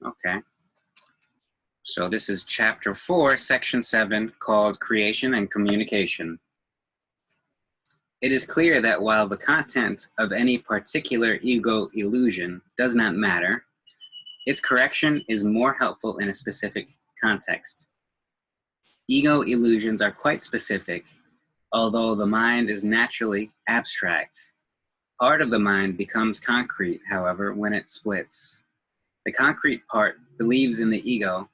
Okay. So this is chapter 4, section 7, called Creation and Communication. It is clear that while the content of any particular ego illusion does not matter, its correction is more helpful in a specific context. Ego illusions are quite specific, although the mind is naturally abstract. Part of the mind becomes concrete, however, when it splits. The concrete part believes in the ego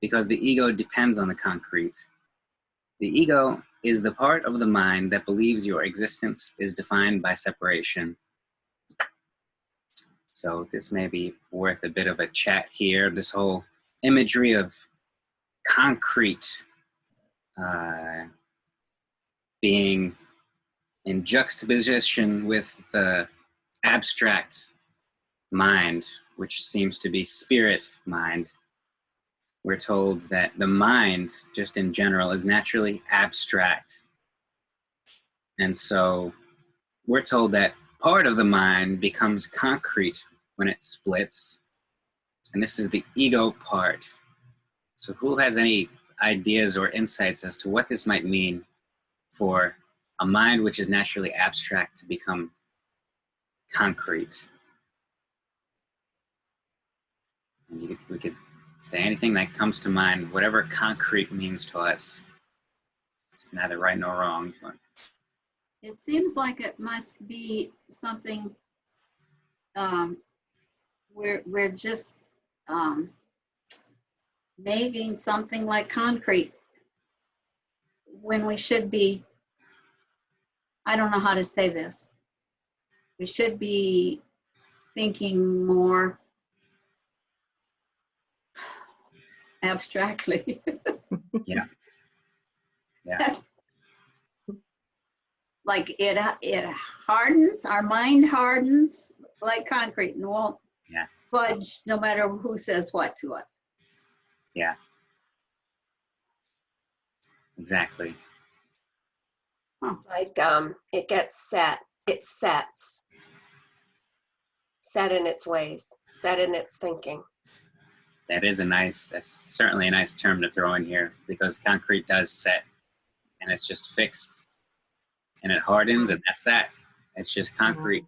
because the ego depends on the concrete. The ego is the part of the mind that believes your existence is defined by separation. So this may be worth a bit of a chat here. This whole imagery of concrete being in juxtaposition with the abstract mind, which seems to be spirit mind. We're told that the mind, just in general, is naturally abstract. And so we're told that part of the mind becomes concrete when it splits. And this is the ego part. So who has any ideas or insights as to what this might mean for a mind which is naturally abstract to become concrete? And we could say anything that comes to mind, whatever concrete means to us. It's neither right nor wrong. But it seems like it must be something we're just making something like concrete when we should be, I don't know how to say this, we should be thinking more abstractly. yeah. Yeah. Like it hardens, our mind hardens like concrete and won't budge no matter who says what to us. Yeah. Exactly. It's like it gets set, it sets, set in its ways, set in its thinking. That's certainly a nice term to throw in here, because concrete does set and it's just fixed and it hardens, and that's that. It's just concrete.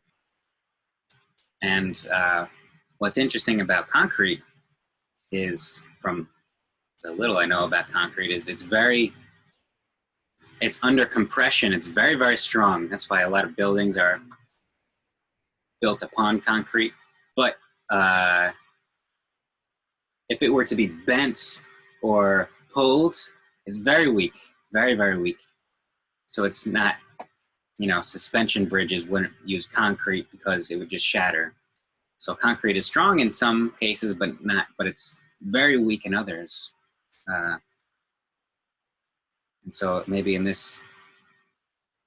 And what's interesting about concrete is, from the little I know about concrete, is it's under compression. It's very, very strong. That's why a lot of buildings are built upon concrete. But if it were to be bent or pulled, it's very weak, very, very weak. So it's not, suspension bridges wouldn't use concrete because it would just shatter. So concrete is strong in some cases, but it's very weak in others. And so maybe in this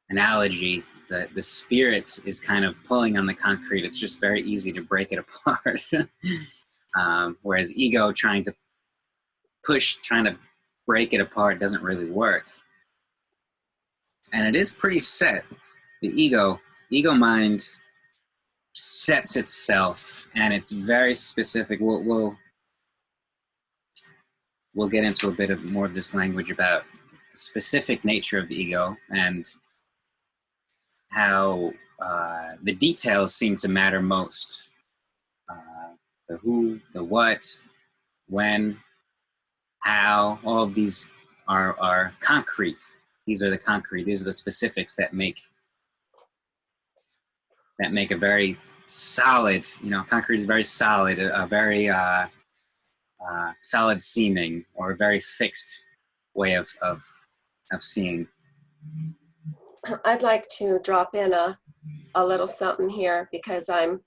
analogy, the spirit is kind of pulling on the concrete. It's just very easy to break it apart. Whereas ego trying to break it apart doesn't really work. And it is pretty set. The ego mind sets itself, and it's very specific. We'll get into a bit more of this language about the specific nature of the ego and how the details seem to matter most. The who, the what, when, how, all of these are concrete. These are the specifics that make a very solid, concrete is very solid, a very solid seeming, or a very fixed way of seeing. I'd like to drop in a little something here, because I'm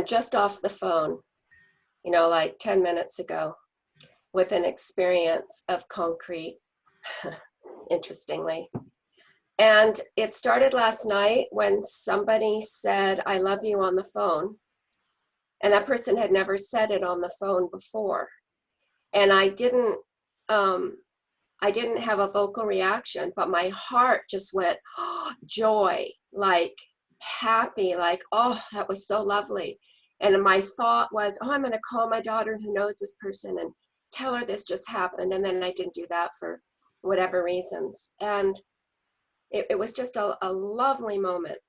just off the phone, like 10 minutes ago, with an experience of concrete, interestingly. And it started last night when somebody said, "I love you" on the phone. And that person had never said it on the phone before. And I didn't have a vocal reaction, but my heart just went, oh, joy, like happy, like, oh, that was so lovely. And my thought was, oh, I'm going to call my daughter who knows this person and tell her this just happened. And then I didn't do that for whatever reasons. And it was just a lovely moment.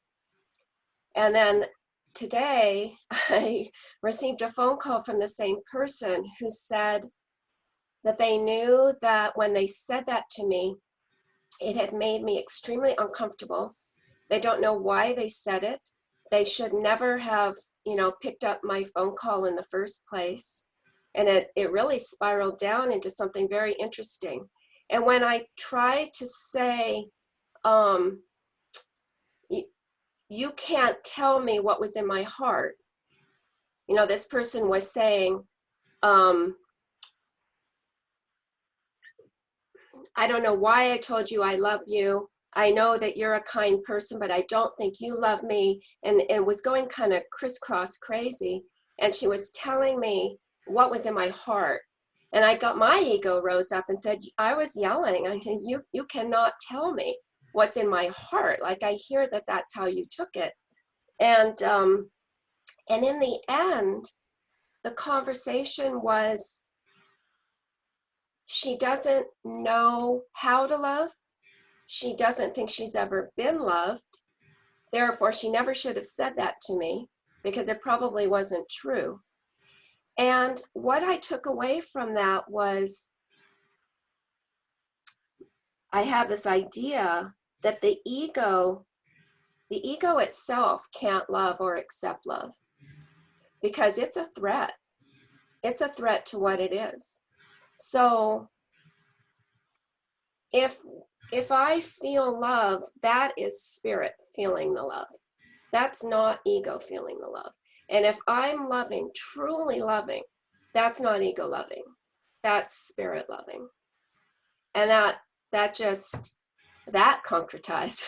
And then today I received a phone call from the same person who said that they knew that when they said that to me, it had made me extremely uncomfortable. They don't know why they said it. They should never have, picked up my phone call in the first place. And it really spiraled down into something very interesting. And when I tried to say, you can't tell me what was in my heart, this person was saying, I don't know why I told you I love you. I know that you're a kind person, but I don't think you love me. And was going kind of crisscross crazy. And she was telling me what was in my heart. And my ego rose up and said, I was yelling. I said, you cannot tell me what's in my heart. Like, I hear that that's how you took it. And in the end, the conversation was, she doesn't know how to love. She doesn't think she's ever been loved. Therefore, she never should have said that to me because it probably wasn't true. And what I took away from that was, I have this idea that the ego itself can't love or accept love because it's a threat. It's a threat to what it is. So if I feel love, that is spirit feeling the love. That's not ego feeling the love. And if I'm loving, truly loving, that's not ego loving. That's spirit loving. And that concretized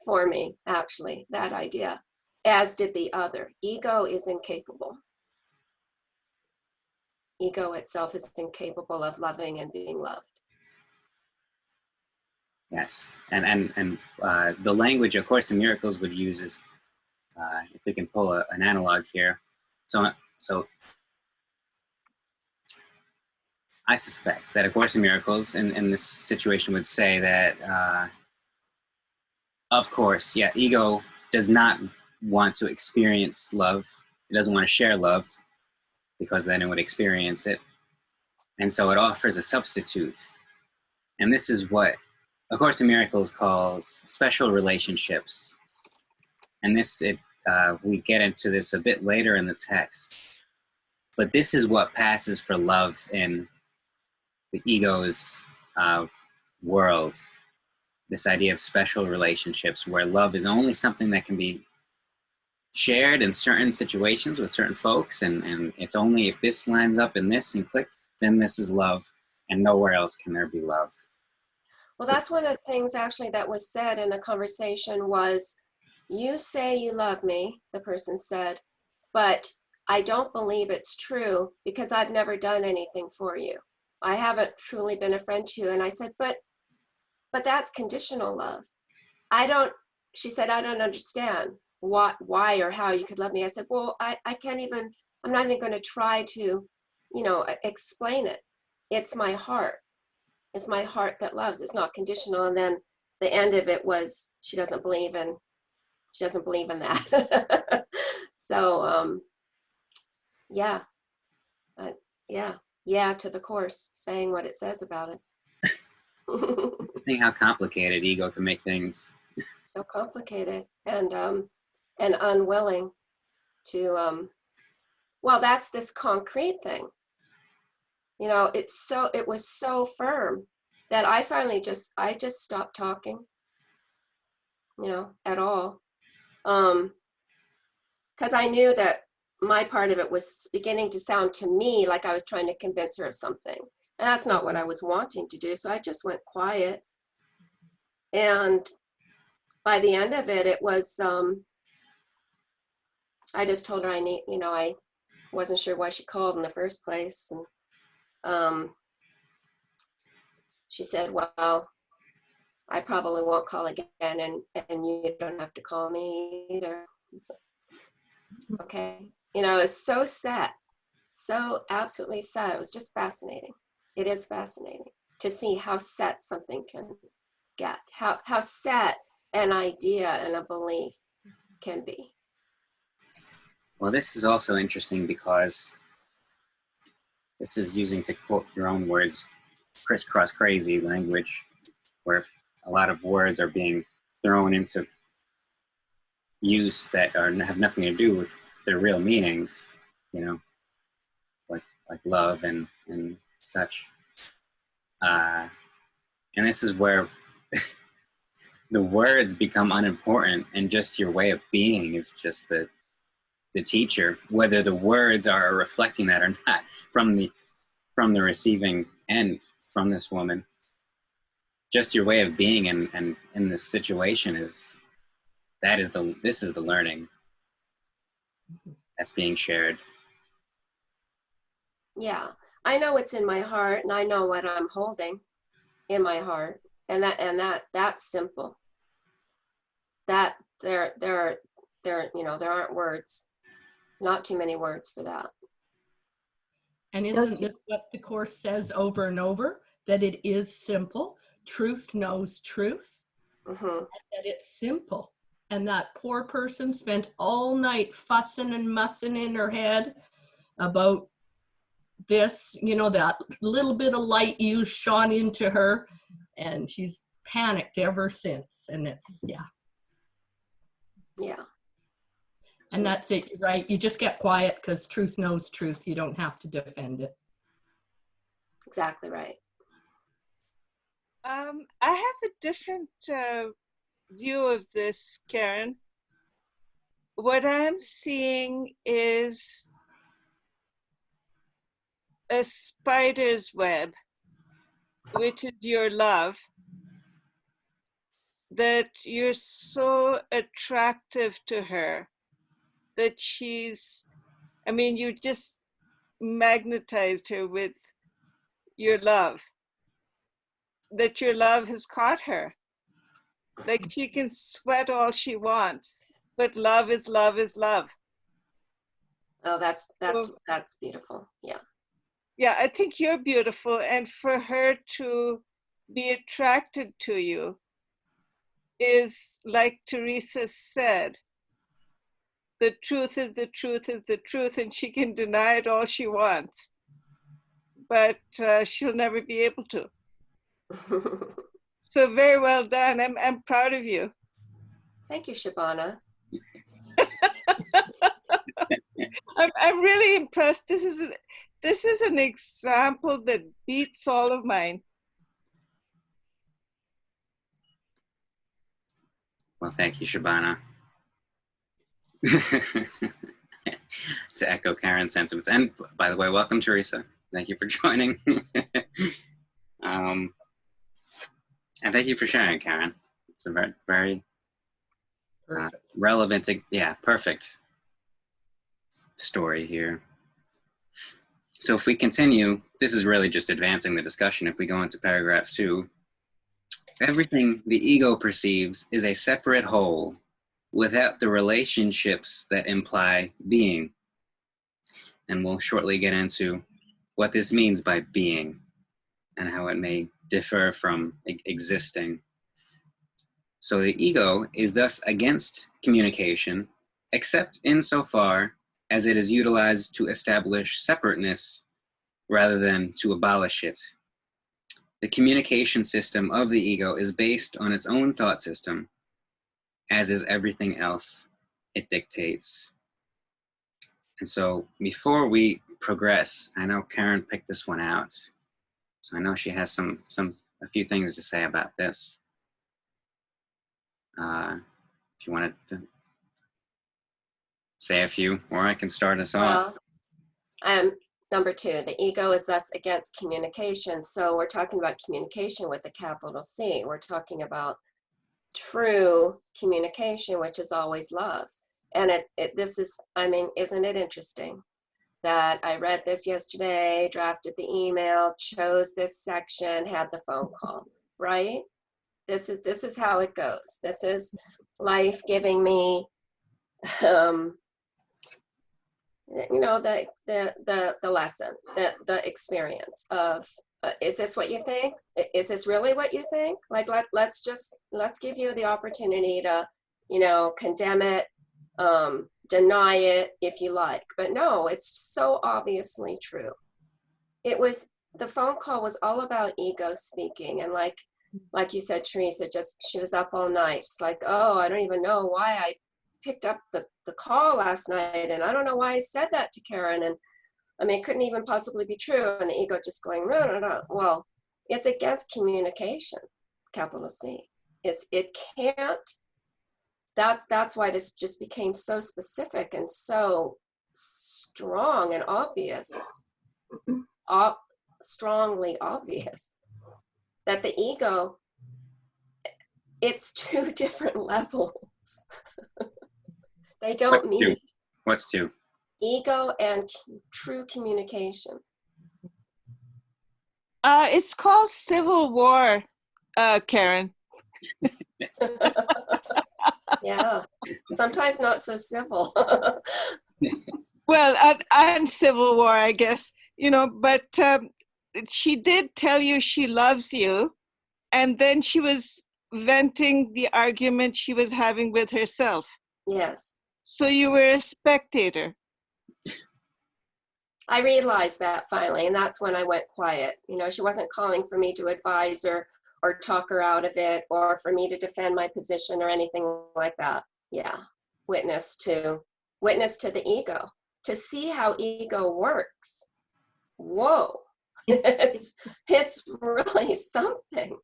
for me, actually, that idea, as did the other. Ego is incapable. Ego itself is incapable of loving and being loved. Yes, and the language A Course in Miracles would use is, if we can pull an analog here. So I suspect that A Course in Miracles in this situation would say that, of course, yeah, ego does not want to experience love. It doesn't want to share love because then it would experience it. And so it offers a substitute. And this is what A Course in Miracles calls special relationships. And we get into this a bit later in the text. But this is what passes for love in the ego's world. This idea of special relationships where love is only something that can be shared in certain situations with certain folks. And it's only if this lines up in this and click, then this is love. And nowhere else can there be love. Well, that's one of the things actually that was said in the conversation was, you say you love me, the person said, but I don't believe it's true because I've never done anything for you. I haven't truly been a friend to you. And I said, but that's conditional love. She said, I don't understand why or how you could love me. I said, well, I'm not even going to try to, explain it. It's my heart. It's my heart that loves. It's not conditional. And then the end of it was, she doesn't believe in that. So, yeah to the Course, saying what it says about it. Think how complicated ego can make things. So complicated and unwilling to, well, that's this concrete thing. It was so firm that I finally just stopped talking, at all. Because I knew that my part of it was beginning to sound to me like I was trying to convince her of something. And that's not what I was wanting to do. So I just went quiet. And by the end of it, it was, I just told her I wasn't sure why she called in the first place. And she said, well, I probably won't call again, and you don't have to call me either. So, okay. You know, it's so set, so absolutely set. It was just fascinating. It is fascinating to see how set something can get, how set an idea and a belief can be. Well, this is also interesting because this is using, to quote your own words, crisscross crazy language, where a lot of words are being thrown into use that have nothing to do with their real meanings, you know, like love and such. And this is where the words become unimportant, and just your way of being is just the teacher, whether the words are reflecting that or not from the receiving end, from this woman. Just your way of being and in this situation this is the learning that's being shared. Yeah, I know what's in my heart, and I know what I'm holding in my heart, and that's simple. That there you know, there aren't words, not too many words for that. And isn't this what the Course says over and over? That it is simple. Truth knows truth. Mm-hmm. And that it's simple. And that poor person spent all night fussing and mussing in her head about this, you know, that little bit of light you shone into her. And she's panicked ever since. And it's, yeah. Yeah. And that's it, right? You just get quiet because truth knows truth. You don't have to defend it. Exactly right. I have a different view of this, Karen. What I'm seeing is a spider's web, which is your love, that you're so attractive to her that you just magnetized her with your love, that your love has caught her. Like, she can sweat all she wants, but love is love is love. Oh, that's beautiful. Yeah. Yeah, I think you're beautiful, and for her to be attracted to you is, like Teresa said, the truth is the truth is the truth, and she can deny it all she wants, but she'll never be able to. So very well done. I'm proud of you. Thank you, Shabana. I'm really impressed. This is an example that beats all of mine. Well, thank you, Shabana. To echo Karen's sentiments. And by the way, welcome, Teresa. Thank you for joining. And thank you for sharing, Karen. It's a very, very relevant, perfect story here. So if we continue, this is really just advancing the discussion. If we go into paragraph 2, everything the ego perceives is a separate whole without the relationships that imply being. And we'll shortly get into what this means by being and how it may differ from existing. So the ego is thus against communication, except insofar as it is utilized to establish separateness rather than to abolish it. The communication system of the ego is based on its own thought system, as is everything else it dictates. And so before we progress, I know Karen picked this one out, so I know she has a few things to say about this. If you wanted to say a few, or I can start us off. Well, number 2, the ego is thus against communication. So we're talking about communication with a capital C. We're talking about true communication, which is always love. And isn't it interesting that I read this yesterday, drafted the email, chose this section, had the phone call, right? This is how it goes. This is life giving me you know, the lesson, the experience of, is this what you think? Is this really what you think? Like, let's give you the opportunity to, you know, condemn it, deny it if you like, but no, it's so obviously true. The phone call was all about ego speaking. And like you said, Teresa, she was up all night. It's like, oh, I don't even know why I picked up the call last night. And I don't know why I said that to Karen. And I mean, it couldn't even possibly be true. And the ego just going, no, no, no. Well, it's against communication, capital C. It can't, that's why this just became so specific and so strong and obvious, strongly obvious, that the ego, it's two different levels. They don't meet. What's two? Ego and true communication. It's called civil war, Karen. Yeah, sometimes not so civil. Well, and civil war, I guess, you know, but she did tell you she loves you, and then she was venting the argument she was having with herself. Yes. So you were a spectator. I realized that finally, and that's when I went quiet. You know, she wasn't calling for me to advise her or talk her out of it, or for me to defend my position or anything like that. Yeah, witness to the ego, to see how ego works. Whoa, it's really something.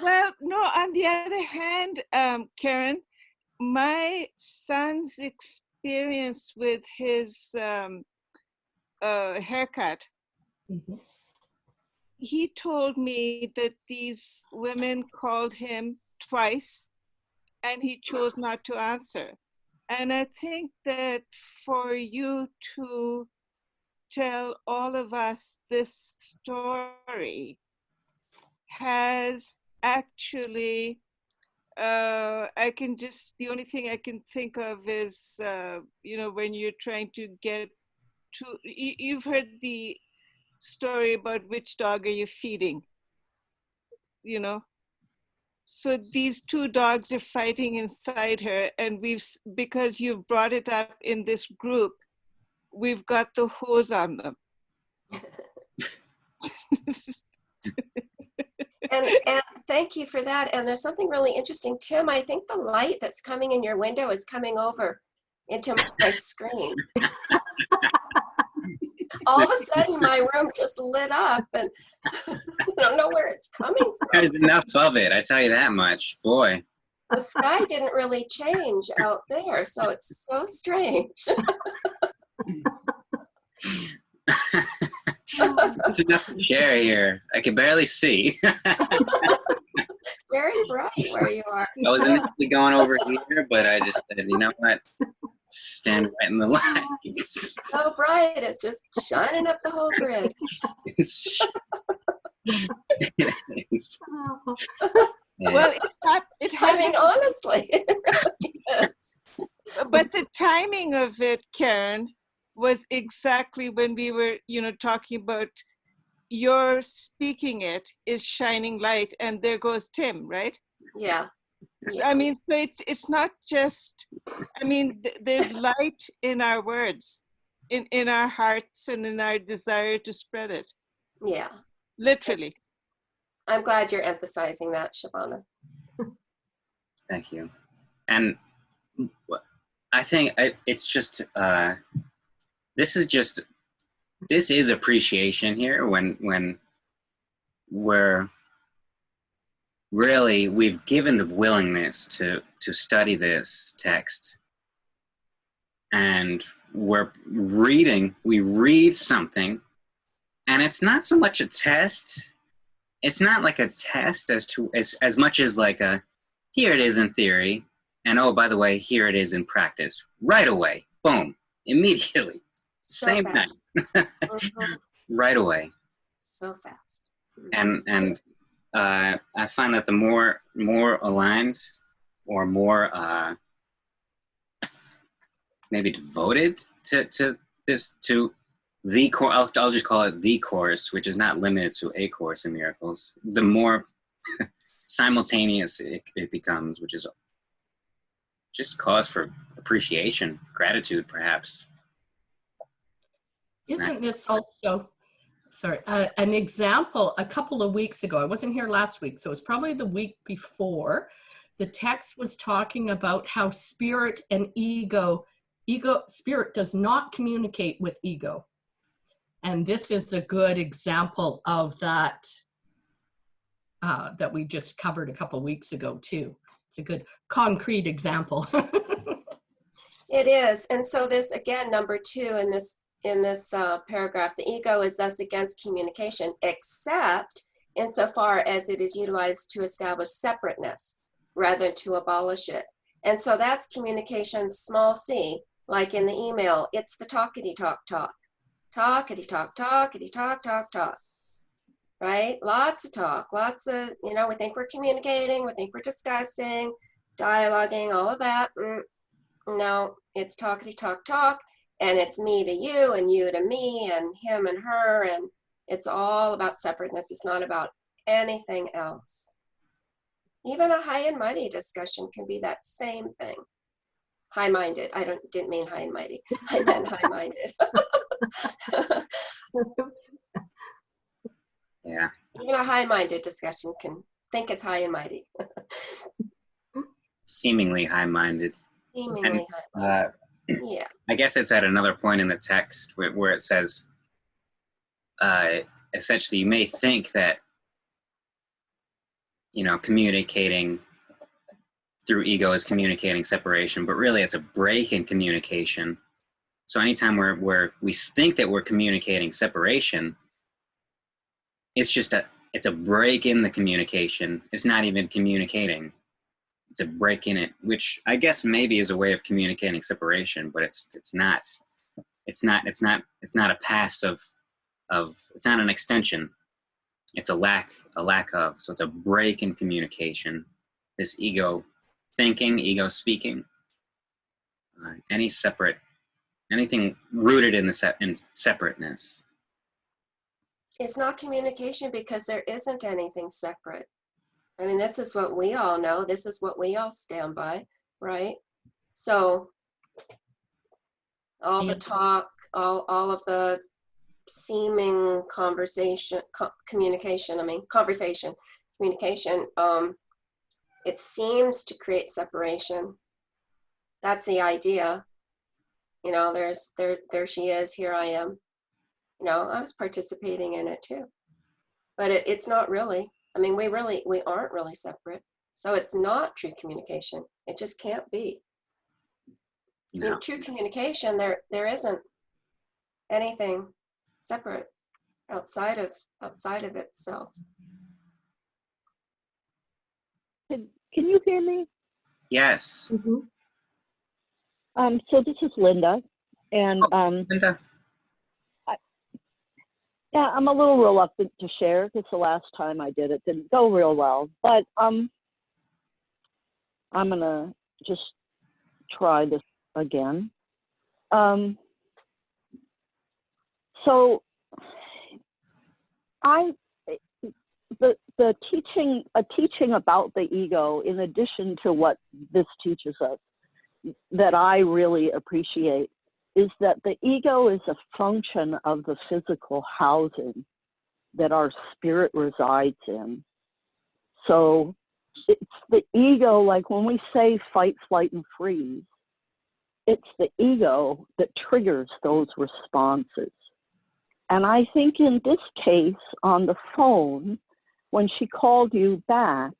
Well, no, on the other hand, Karen, my son's experience with his haircut, Mhm. he told me that these women called him twice and he chose not to answer. And I think that for you to tell all of us this story has actually, the only thing I can think of is, you know, when you're trying to get to, you've heard the story about which dog are you feeding, you know? So these two dogs are fighting inside her, and because you've brought it up in this group, we've got the hose on them. And thank you for that. And there's something really interesting, Tim. I think the light that's coming in your window is coming over into my screen. All of a sudden, my room just lit up, and I don't know where it's coming from. There's enough of it, I tell you that much. Boy. The sky didn't really change out there, so it's so strange. There's enough to share here. I can barely see. Very bright where you are. I was initially going over here, but I just said, you know what? Stand right in the lights. So bright, it's just shining up the whole grid. Well, I mean, honestly, it really is. But the timing of it, Karen, was exactly when we were, you know, talking about your speaking it is shining light, and there goes Tim, right? Yeah. I mean, so it's not just, I mean, there's light in our words, in our hearts, and in our desire to spread it. Yeah. Literally. I'm glad you're emphasizing that, Shabana. Thank you. And I think it's just, this is appreciation here when we've given the willingness to study this text, and we read something, and it's not so much a test. It's not like a test as much as like here it is in theory, and oh, by the way, here it is in practice. Right away, boom, immediately, So same fast. night, right away. So fast. And I find that the more aligned or more maybe devoted to this, to the course. I'll just call it the course, which is not limited to a course in miracles, the more simultaneous it becomes, which is just cause for appreciation, gratitude, perhaps. Isn't this also, sorry, an example? A couple of weeks ago, I wasn't here last week, so it's probably the week before, the text was talking about how spirit and spirit does not communicate with ego. And this is a good example of that, that we just covered a couple of weeks ago too. It's a good concrete example. It is. And so this, again, number 2 in this paragraph, the ego is thus against communication, except insofar as it is utilized to establish separateness rather than to abolish it. And so that's communication, small c, like in the email, it's the talkity talk, talkity talk, talkity talk, talk, right? Lots of talk, lots of, you know, we think we're communicating, we think we're discussing, dialoguing, all of that. No, it's talkity talk, and it's me to you and you to me and him and her, and it's all about separateness. It's not about anything else. Even a high and mighty discussion can be that same thing. High-minded. I didn't mean high and mighty. I meant high-minded. Yeah. Even a high-minded discussion can think it's high and mighty. Seemingly high-minded. Seemingly high-minded. Yeah. I guess it's at another point in the text where it says, essentially, you may think that, you know, communicating through ego is communicating separation, but really it's a break in communication. So anytime where we think that we're communicating separation, it's a break in the communication. It's not even communicating. It's a break in it, which I guess maybe is a way of communicating separation, but it's not a pass of it's not an extension. It's a lack of. So it's a break in communication. This ego thinking, ego speaking, anything rooted in separateness. It's not communication because there isn't anything separate. I mean, this is what we all know. This is what we all stand by, right? So all the talk, all of the seeming communication, it seems to create separation. That's the idea. You know, there she is, here I am. You know, I was participating in it too. But it's not really. I mean, we aren't really separate. So it's not true communication. It just can't be. No. In true communication, there isn't anything separate outside of itself. Can you hear me? Yes. Mm-hmm. So this is Linda, and Linda. yeah, I'm a little reluctant to share because the last time I did it didn't go real well. But I'm gonna just try this again. So the teaching about the ego, in addition to what this teaches us, that I really appreciate, is that the ego is a function of the physical housing that our spirit resides in. So it's the ego, like when we say fight, flight, and freeze, it's the ego that triggers those responses. And I think in this case, on the phone, when she called you back,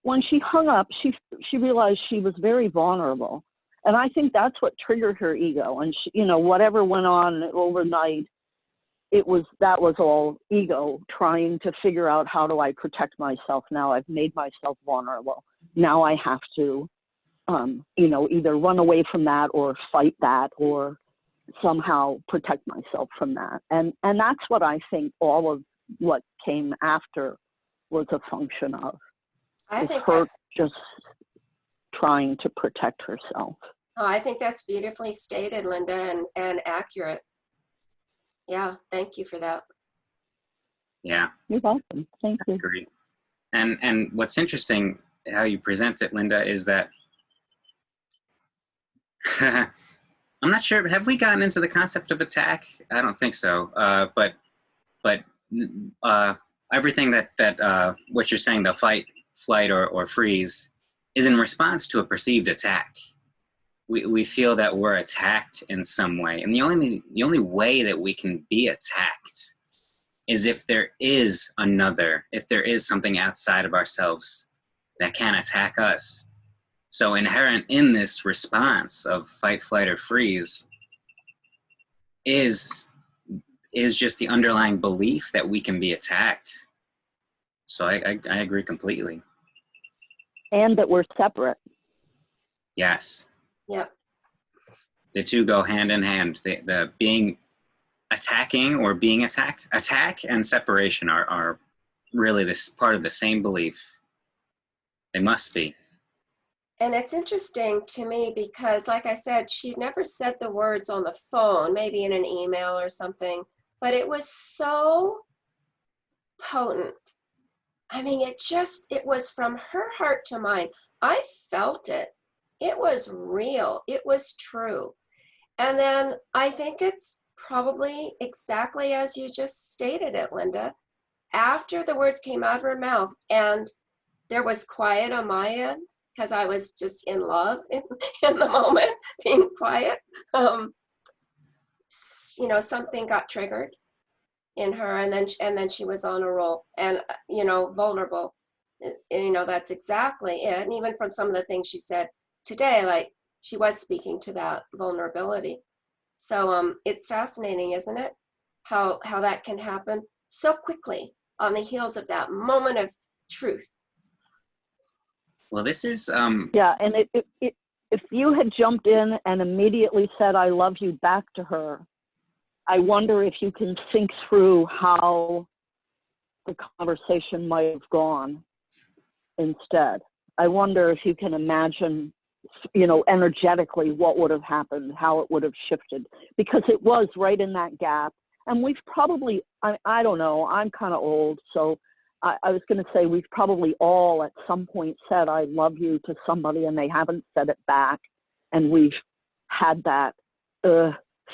when she hung up, she realized she was very vulnerable. And I think that's what triggered her ego. And she, you know, whatever went on overnight, that was all ego trying to figure out, how do I protect myself now? I've made myself vulnerable. Now I have to, you know, either run away from that or fight that or somehow protect myself from that. And that's what I think all of what came after was a function of. I think her that's just trying to protect herself. Oh, I think that's beautifully stated, Linda, and accurate. Yeah, thank you for that. Yeah, You're welcome. Thank I you. agree. And what's interesting how you present it, Linda, is that I'm not sure. Have we gotten into the concept of attack? I don't think so. But uh, everything that what you're saying, the fight, flight, or freeze, is in response to a perceived attack. We feel that we're attacked in some way, and the only way that we can be attacked is if there is if there is something outside of ourselves that can attack us. So inherent in this response of fight, flight, or freeze is just the underlying belief that we can be attacked. So I agree completely. And that we're separate. Yes. Yep. The two go hand in hand. The being attacking or being attacked, attack and separation are really this part of the same belief. They must be. And it's interesting to me because, like I said, she never said the words on the phone, maybe in an email or something, but it was so potent. I mean, it was from her heart to mine. I felt it. It was real. It was true. And then I think it's probably exactly as you just stated it, Linda. After the words came out of her mouth and there was quiet on my end, because I was just in love in the moment, being quiet. Something got triggered in her, and then she was on a roll, and vulnerable. That's exactly it. And even from some of the things she said today, like she was speaking to that vulnerability. So it's fascinating, isn't it? How that can happen so quickly on the heels of that moment of truth. Well, this is Yeah, and if you had jumped in and immediately said "I love you" back to her, I wonder if you can think through how the conversation might have gone instead. I wonder if you can imagine, energetically what would have happened, how it would have shifted, because it was right in that gap. And we've probably, I don't know, I'm kind of old, so I was going to say we've probably all at some point said "I love you" to somebody and they haven't said it back, and we've had that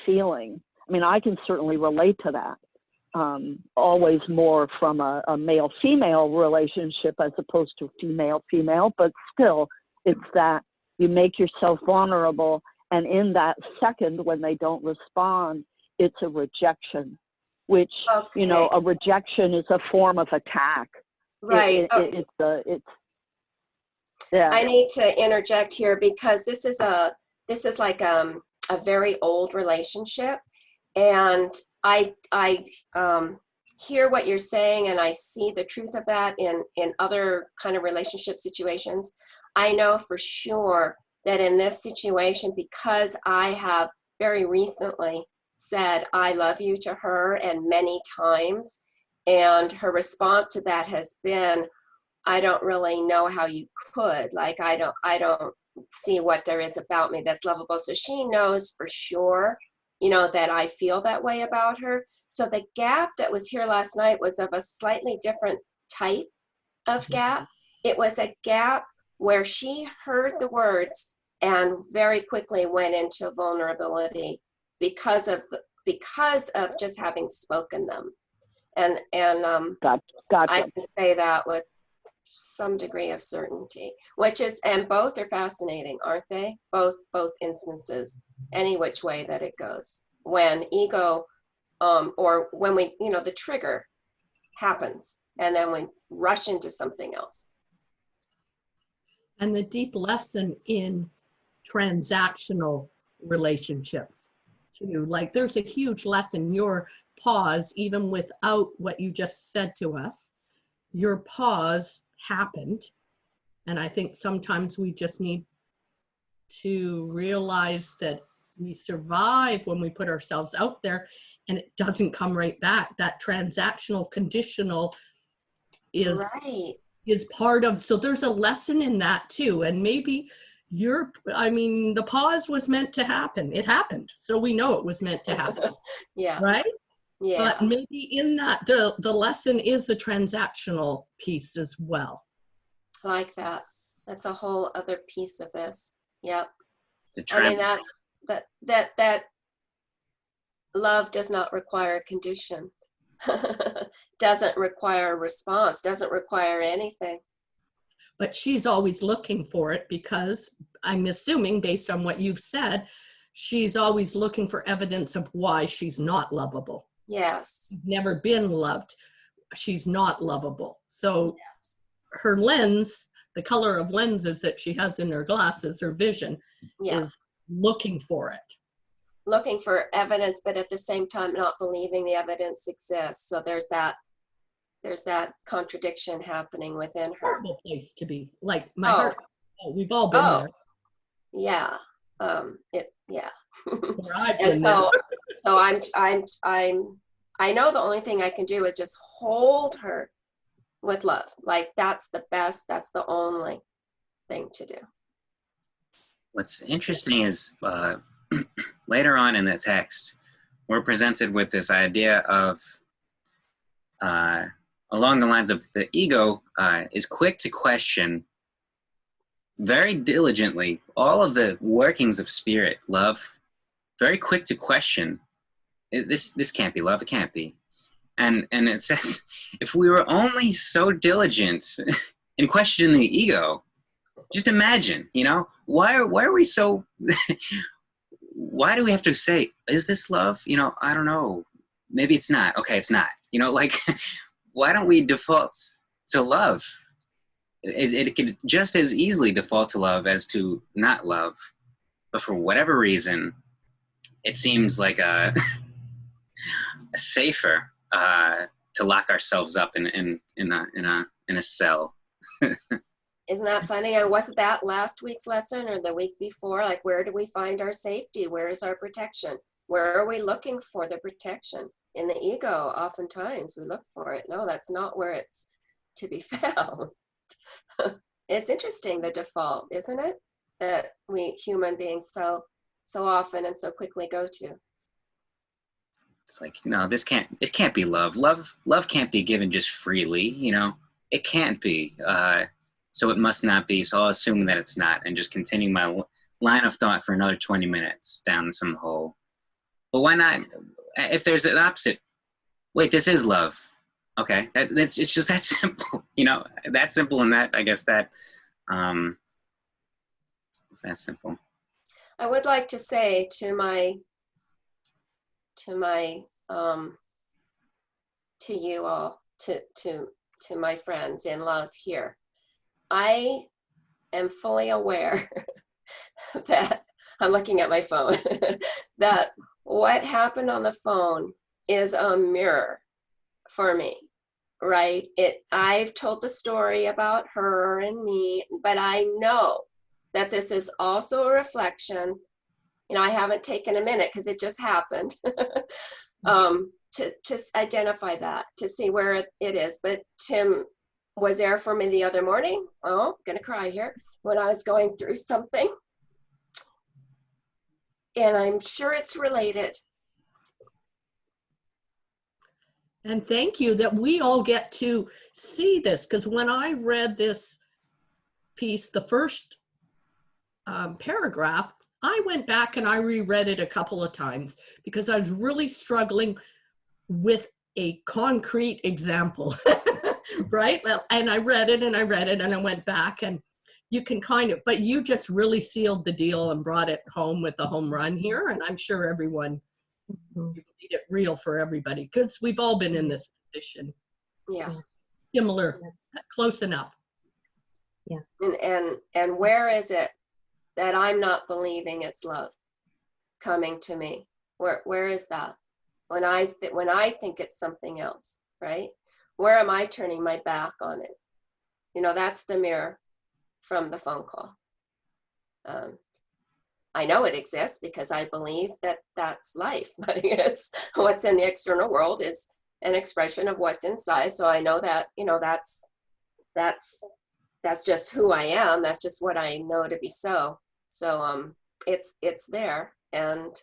feeling. I mean, I can certainly relate to that. Always more from a male-female relationship as opposed to female-female, but still, it's that you make yourself vulnerable, and in that second when they don't respond, it's a rejection, which, Okay. a rejection is a form of attack. Right. Yeah. I need to interject here because this is like a very old relationship, and I hear what you're saying, and I see the truth of that in other kind of relationship situations. I know for sure that in this situation, because I have very recently said "I love you" to her, and many times, and her response to that has been, "I don't really know how you could. Like, I don't see what there is about me that's lovable." So she knows for sure, that I feel that way about her. So the gap that was here last night was of a slightly different type of gap. It was a gap where she heard the words and very quickly went into vulnerability because of just having spoken them. And Gotcha. I can say that with some degree of certainty, and both are fascinating, aren't they? Both instances, any which way that it goes, when ego or when we, the trigger happens and then we rush into something else. And the deep lesson in transactional relationships too, like there's a huge lesson. Your pause, even without what you just said to us, your pause happened. And I think sometimes we just need to realize that we survive when we put ourselves out there and it doesn't come right back. That transactional conditional is right. is part of, so there's a lesson in that too. And maybe I mean, the pause was meant to happen. It happened. So we know it was meant to happen, Yeah. right? Yeah. But maybe in that, the lesson is the transactional piece as well. I like that. That's a whole other piece of this. Yep. The I mean, trend. that love does not require a condition, doesn't require a response, doesn't require anything. But she's always looking for it because I'm assuming, based on what you've said, she's always looking for evidence of why she's not lovable. Yes. She's never been loved. She's not lovable. So Yes. her lens, the color of lenses that she has in her glasses, her vision, Yeah. is looking for it. Looking for evidence, but at the same time not believing the evidence exists. So there's that contradiction happening within her. Horrible place to be. Like my heart. Oh, we've all been there. Yeah. Yeah. Where I've And been there. so I know the only thing I can do is just hold her with love. Like that's the only thing to do. What's interesting is later on in the text, we're presented with this idea of, along the lines of the ego is quick to question very diligently all of the workings of spirit, love, very quick to question, this can't be love, it can't be. And it says, if we were only so diligent in questioning the ego, just imagine, why are we so, why do we have to say, is this love? I don't know. Maybe it's not. Okay, it's not. Why don't we default to love? It could just as easily default to love as to not love. But for whatever reason, it seems like a safer to lock ourselves up in a cell. Isn't that funny? And wasn't that last week's lesson or the week before? Like, where do we find our safety? Where is our protection? Where are we looking for the protection? In the ego, oftentimes we look for it. No, that's not where it's to be found. It's interesting, the default, isn't it? That we human beings so often and so quickly go to. It's like, no, it can't be love. Love can't be given just freely, it can't be. So it must not be. So I'll assume that it's not and just continue my line of thought for another 20 minutes down some hole. But why not? If there's an opposite, wait, this is love. Okay, it's just that simple, that simple, and that, I guess that, it's that simple. I would like to say to you all, to my friends in love here, I am fully aware that I'm looking at my phone, that what happened on the phone is a mirror for me, right? I've told the story about her and me, but I know that this is also a reflection. I haven't taken a minute because it just happened to identify that, to see where it is. But Tim was there for me the other morning. Oh, I'm gonna cry here. When I was going through something. And I'm sure it's related. And thank you that we all get to see this, because when I read this piece, the first paragraph, I went back and I reread it a couple of times because I was really struggling with a concrete example, right? And I read it and I read it and I went back, and you can but you just really sealed the deal and brought it home with the home run here. And I'm sure everyone, you've made it real for everybody because we've all been in this position. Yeah. Similar, Yes. close enough. Yes. And where is it that I'm not believing it's love coming to me? Where is that? When I think it's something else, right? Where am I turning my back on it? That's the mirror from the phone call. I know it exists because I believe that that's life, but it's what's in the external world is an expression of what's inside. So I know that, that's that's just who I am. That's just what I know to be so. So it's there, and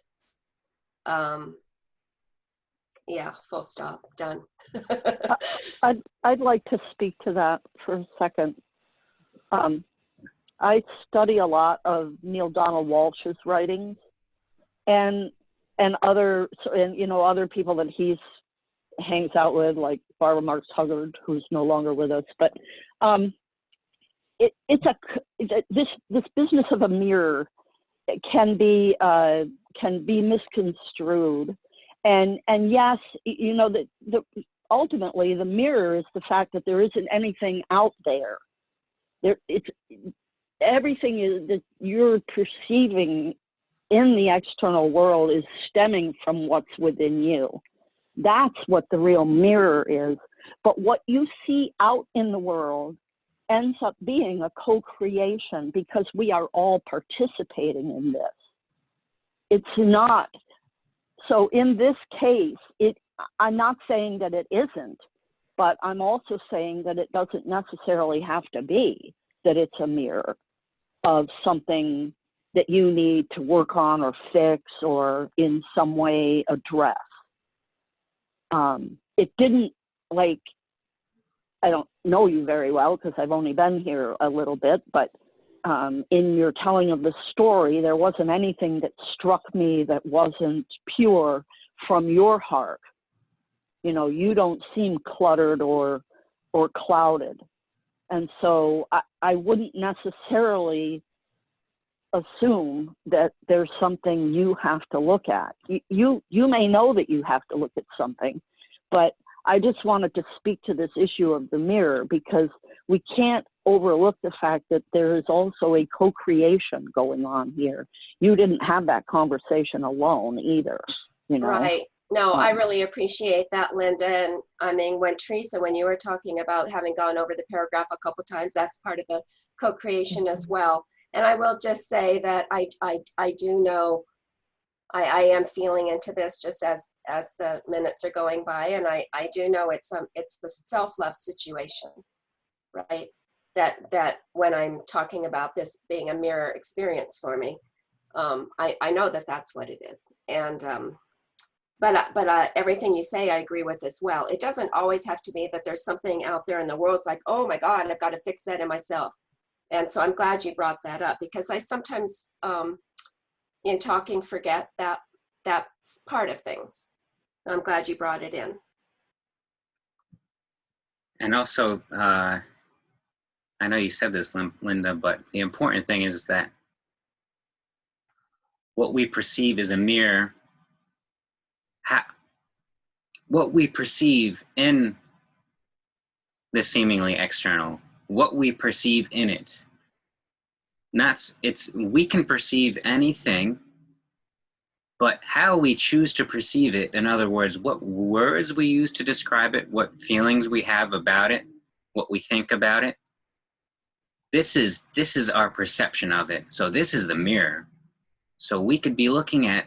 yeah, full stop, done. I'd like to speak to that for a second. I study a lot of Neil Donald Walsh's writings, and other people that he's hangs out with, like Barbara Marx Hubbard, who's no longer with us. But this business of a mirror can be misconstrued, and yes, ultimately the mirror is the fact that there isn't anything out there. Everything is that you're perceiving in the external world is stemming from what's within you. That's what the real mirror is. But what you see out in the world ends up being a co-creation, because we are all participating in this. It's not. So in this case, I'm not saying that it isn't, but I'm also saying that it doesn't necessarily have to be that it's a mirror of something that you need to work on or fix or in some way address. It didn't, like, I don't know you very well because I've only been here a little bit, but in your telling of the story, there wasn't anything that struck me that wasn't pure from your heart. You don't seem cluttered or clouded. And so I wouldn't necessarily assume that there's something you have to look at. You may know that you have to look at something, but I just wanted to speak to this issue of the mirror, because we can't overlook the fact that there is also a co-creation going on here. You didn't have that conversation alone either, Right. No, I really appreciate that, Linda. And I mean, when you were talking about having gone over the paragraph a couple times, that's part of the co-creation as well. And I will just say that I do know, I am feeling into this just as the minutes are going by, and I do know it's the self-love situation, right? That when I'm talking about this being a mirror experience for me, I know that that's what it is. And but everything you say, I agree with as well. It doesn't always have to be that there's something out there in the world. It's like, oh my God, I've got to fix that in myself. And so I'm glad you brought that up, because I sometimes in talking forget that that's part of things. I'm glad you brought it in. And also, I know you said this, Linda, but the important thing is that what we perceive is a mirror. What we perceive in the seemingly external, what we perceive in it. We can perceive anything, but how we choose to perceive it, in other words, what words we use to describe it, what feelings we have about it, what we think about it, this is our perception of it. So this is the mirror. So we could be looking at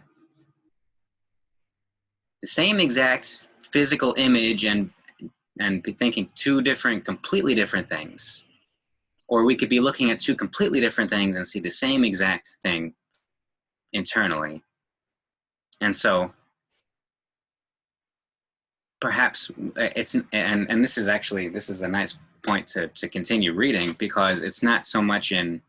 the same exact physical image and be thinking two completely different things. Or we could be looking at two completely different things and see the same exact thing internally. And so perhaps and this is a nice point to continue reading, because it's not so much in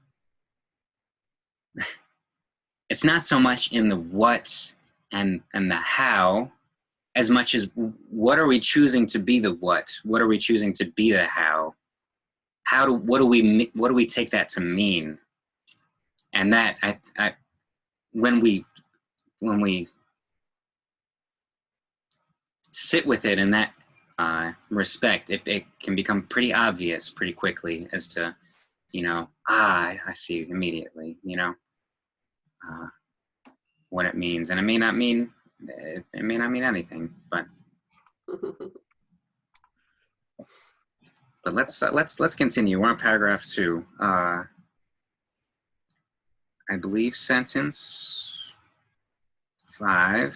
the what and the how, as much as what are we choosing to be the what are we choosing to be the how, what do we take that to mean. And that when we sit with it in that respect, it can become pretty obvious pretty quickly as to, I see immediately, what it means. And it may not mean anything, but let's continue. We're on paragraph 2. I believe sentence 4.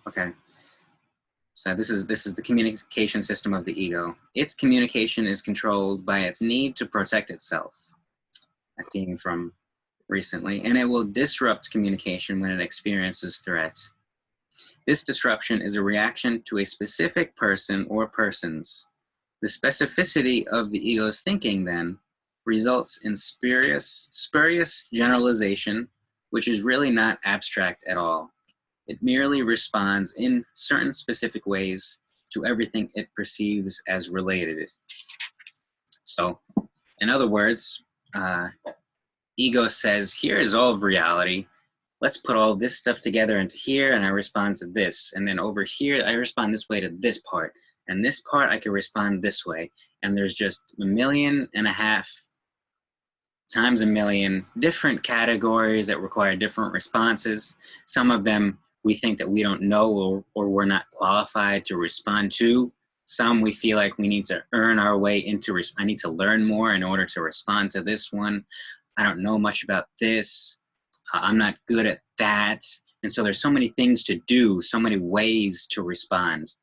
Okay. So this is the communication system of the ego. Its communication is controlled by its need to protect itself. A theme from recently, and it will disrupt communication when it experiences threat. This disruption is a reaction to a specific person or persons. The specificity of the ego's thinking, then, results in spurious generalization, which is really not abstract at all. It merely responds in certain specific ways to everything it perceives as related. So, in other words, ego says, here is all of reality. Let's put all this stuff together into here, and I respond to this. And then over here, I respond this way to this part. And this part, I can respond this way. And there's just 1.5 million times 1 million different categories that require different responses. Some of them we think that we don't know or we're not qualified to respond to. Some we feel like we need to earn our way into, I need to learn more in order to respond to this one. I don't know much about this. I'm not good at that. And so there's so many things to do, so many ways to respond.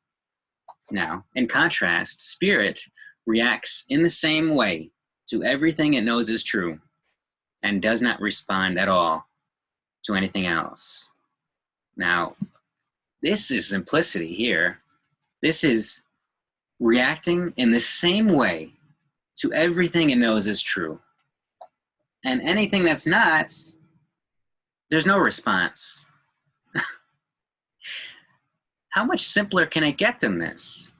Now, in contrast, spirit reacts in the same way to everything it knows is true and does not respond at all to anything else. Now, this is simplicity here. This is reacting in the same way to everything it knows is true. And anything that's not, there's no response. How much simpler can it get than this?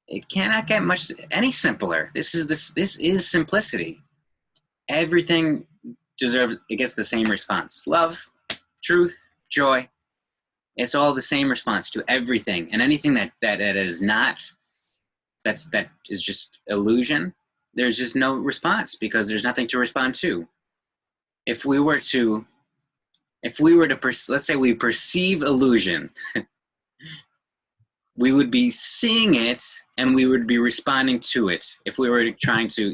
It cannot get much any simpler. This is simplicity. Everything deserves, it gets the same response. Love, truth, joy. It's all the same response to everything. And anything that is not, that is just illusion, there's just no response because there's nothing to respond to. If we were to, let's say we perceive illusion, we would be seeing it and we would be responding to it. If we were trying to,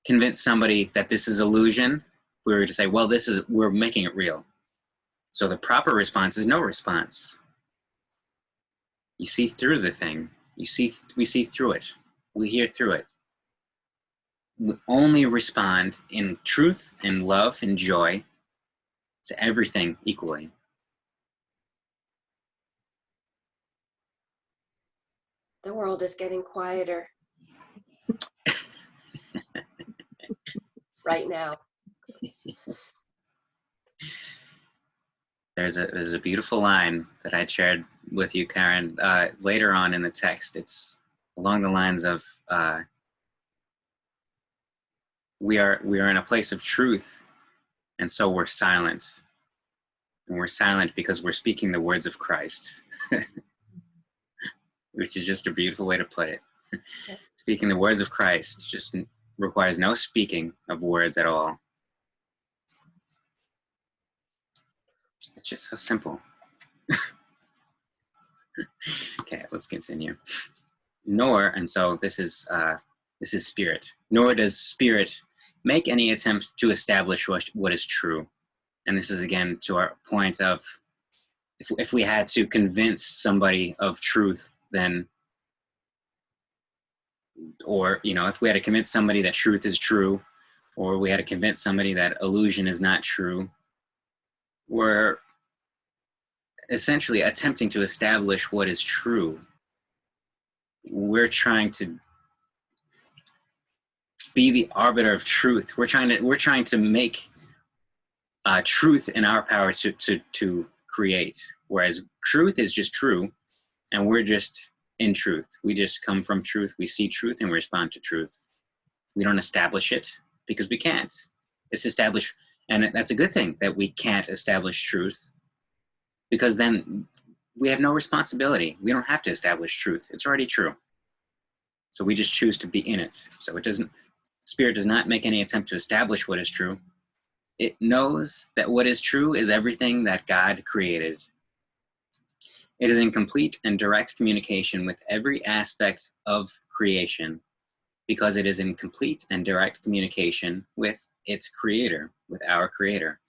convince somebody that this is illusion, we were to say, well, we're making it real. So the proper response is no response. You see through the thing. We see through it. We hear through it. We only respond in truth and love and joy to everything equally. The world is getting quieter right now. There's a beautiful line that I shared with you, Karen, later on in the text. It's along the lines of, we are in a place of truth, and so we're silent. And we're silent because we're speaking the words of Christ, which is just a beautiful way to put it. Speaking the words of Christ just requires no speaking of words at all. It's just so simple. Okay, let's continue. And so this is spirit. Nor does spirit make any attempt to establish what is true. And this is again to our point of, if we had to convince somebody of truth, then, or if we had to convince somebody that truth is true, or we had to convince somebody that illusion is not true, we're essentially attempting to establish what is true. We're trying to be the arbiter of truth. We're trying to make truth in our power to create. Whereas truth is just true, and we're just in truth. We just come from truth. We see truth and we respond to truth. We don't establish it because we can't. It's established, and that's a good thing that we can't establish truth, because then we have no responsibility. We don't have to establish truth. It's already true. So we just choose to be in it. So Spirit does not make any attempt to establish what is true. It knows that what is true is everything that God created. It is in complete and direct communication with every aspect of creation, because it is in complete and direct communication with its creator, with our creator.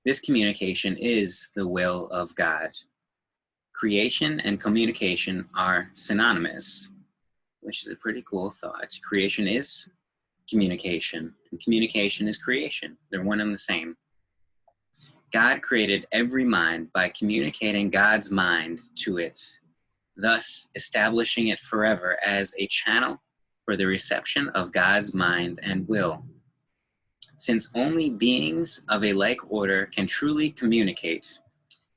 This communication is the will of God. Creation and communication are synonymous, which is a pretty cool thought. Creation is communication, and communication is creation. They're one and the same. God created every mind by communicating God's mind to it, thus establishing it forever as a channel for the reception of God's mind and will. Since only beings of a like order can truly communicate,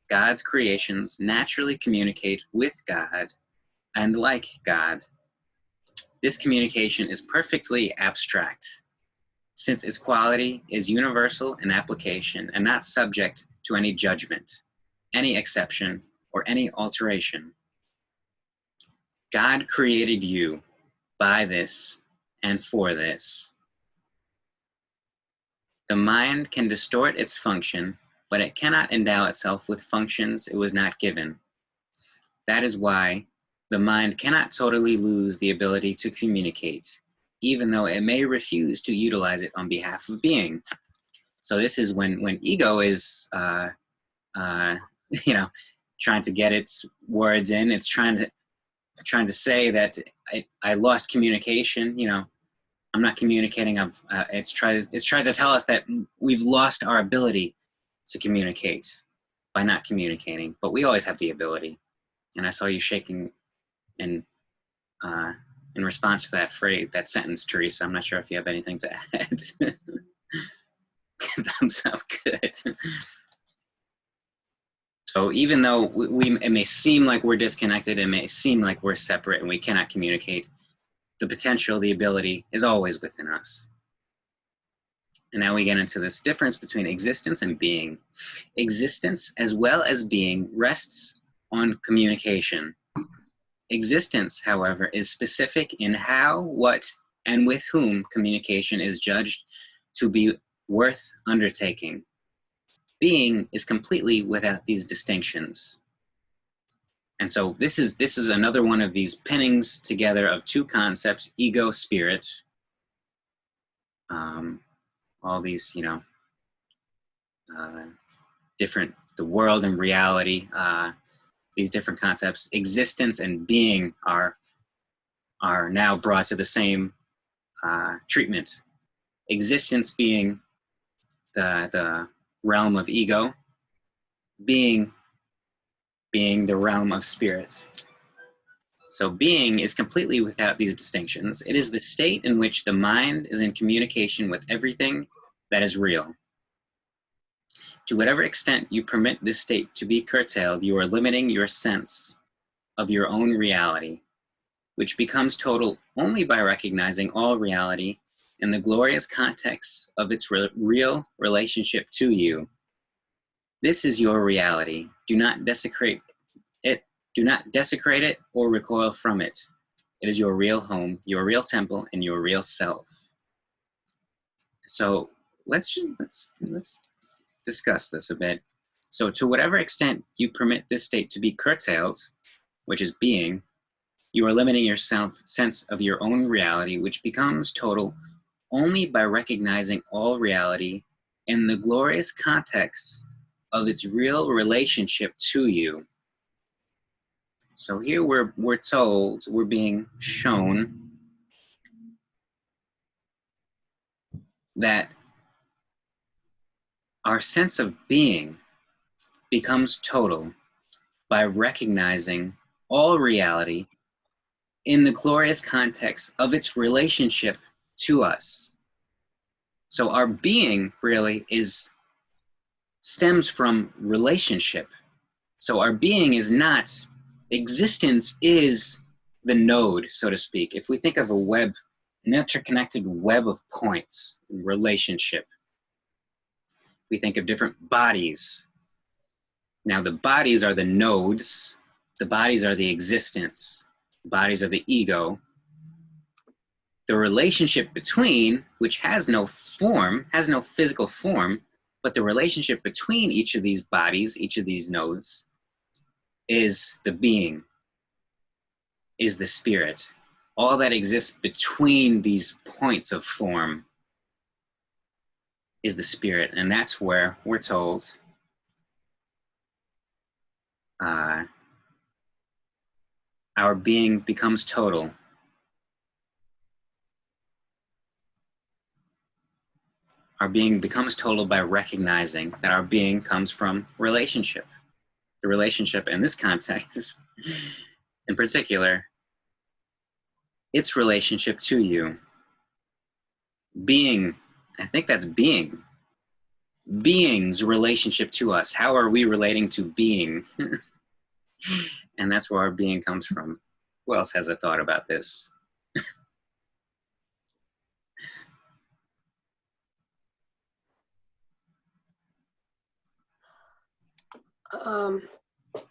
God's creations naturally communicate with God and like God. This communication is perfectly abstract, since its quality is universal in application and not subject to any judgment, any exception, or any alteration. God created you by this and for this. The mind can distort its function, but it cannot endow itself with functions it was not given. That is why the mind cannot totally lose the ability to communicate, even though it may refuse to utilize it on behalf of being. So this is when ego is, trying to get its words in. It's trying to say that I lost communication. I'm not communicating. It's tries to tell us that we've lost our ability to communicate by not communicating. But we always have the ability. And I saw you shaking in response to that phrase, that sentence, Teresa. I'm not sure if you have anything to add. Thumbs up, good. So even though it may seem like we're disconnected, it may seem like we're separate and we cannot communicate, the potential, the ability is always within us. And now we get into this difference between existence and being. Existence, as well as being, rests on communication. Existence, however, is specific in how, what, and with whom communication is judged to be worth undertaking. Being is completely without these distinctions. And so this is another one of these pinnings together of two concepts: ego, spirit. All these, different, the world and reality. These different concepts, existence and being, are now brought to the same treatment. Existence being the realm of ego, being the realm of spirit. So being is completely without these distinctions. It is the state in which the mind is in communication with everything that is real. To whatever extent you permit this state to be curtailed, you are limiting your sense of your own reality, which becomes total only by recognizing all reality in the glorious context of its real relationship to you. This is your reality. Do not desecrate it. Do not desecrate it or recoil from it. It is your real home, your real temple, and your real self. So let's discuss this a bit. So to whatever extent you permit this state to be curtailed, which is being, you are limiting your sense of your own reality, which becomes total only by recognizing all reality in the glorious context of its real relationship to you. So here we're told, we're being shown that our sense of being becomes total by recognizing all reality in the glorious context of its relationship to us. So our being really stems from relationship. So our being is not, existence is the node, so to speak. If we think of a web, an interconnected web of points, relationship, we think of different bodies. Now the bodies are the nodes, the bodies are the existence, the bodies are the ego. The relationship between, which has no form, has no physical form, but the relationship between each of these bodies, each of these nodes, is the being, is the spirit. All that exists between these points of form is the spirit, and that's where we're told our being becomes total. Our being becomes total by recognizing that our being comes from relationship. The relationship in this context, in particular, its relationship to you. Being, I think that's being. Being's relationship to us. How are we relating to being? And that's where our being comes from. Who else has a thought about this?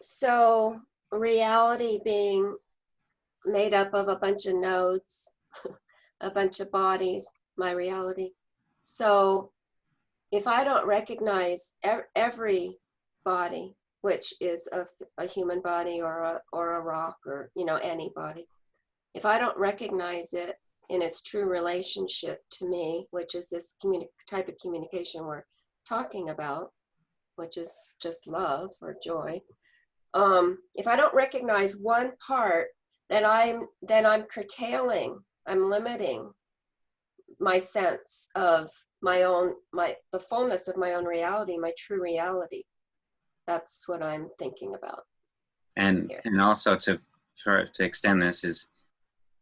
So reality being made up of a bunch of nodes, a bunch of bodies, my reality. So if I don't recognize every body, which is a human body or a rock or, you know, any body, if I don't recognize it in its true relationship to me, which is this type of communication we're talking about, which is just love or joy. If I don't recognize one part, then I'm curtailing, I'm limiting my sense of the fullness of my own reality, my true reality. That's what I'm thinking about. And also to extend this is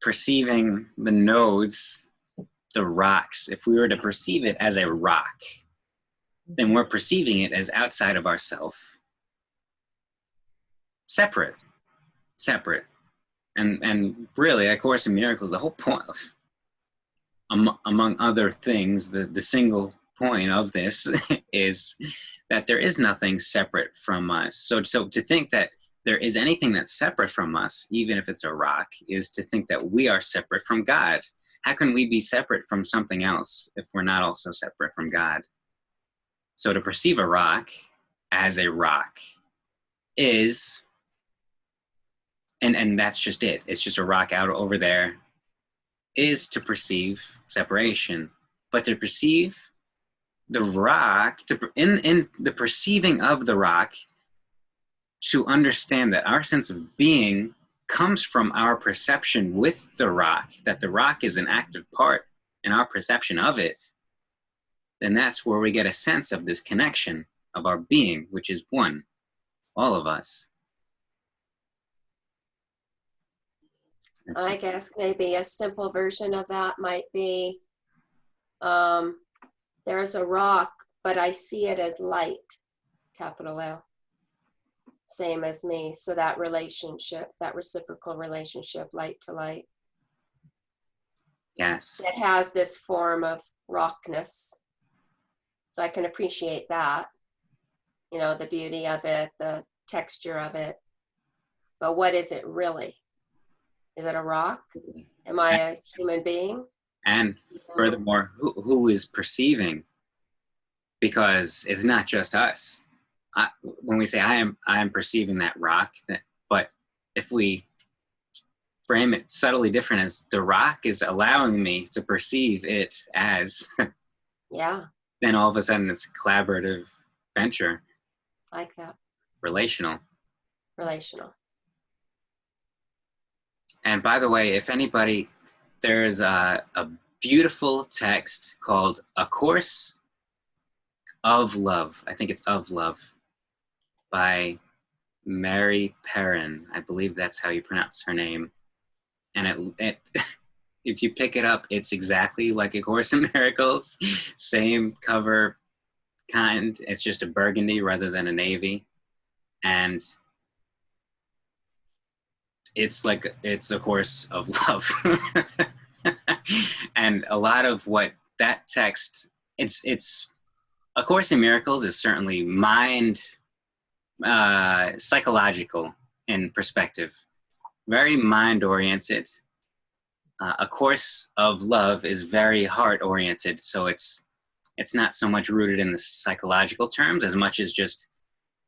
perceiving the nodes, the rocks. If we were to perceive it as a rock, then we're perceiving it as outside of ourself. Separate. And really, A Course in Miracles, the whole point, among other things, the single point of this is that there is nothing separate from us. So to think that there is anything that's separate from us, even if it's a rock, is to think that we are separate from God. How can we be separate from something else if we're not also separate from God? So to perceive a rock as a rock is, and that's just it. It's just a rock out over there, is to perceive separation. But to perceive the rock, in the perceiving of the rock, to understand that our sense of being comes from our perception with the rock, that the rock is an active part in our perception of it, then that's where we get a sense of this connection of our being, which is one, all of us. I guess maybe a simple version of that might be, there's a rock, but I see it as light, capital L. Same as me. So that relationship, that reciprocal relationship, light to light. Yes. It has this form of rockness. So I can appreciate that, you know, the beauty of it, the texture of it. But what is it really? Is it a rock? Am I a human being? And furthermore, who is perceiving? Because it's not just us. When we say I am perceiving that rock, but if we frame it subtly different as the rock is allowing me to perceive it as, yeah, then all of a sudden it's a collaborative venture. Like that. Relational. And by the way, if anybody, there's a beautiful text called A Course of Love. I think it's Of Love, by Mary Perrin. I believe that's how you pronounce her name. And it if you pick it up, it's exactly like A Course in Miracles. Same cover kind. It's just a burgundy rather than a navy. And it's A Course of Love. And a lot of what that text, it's A Course in Miracles is certainly psychological in perspective, very mind-oriented. A Course of Love is very heart-oriented, so it's not so much rooted in the psychological terms as much as just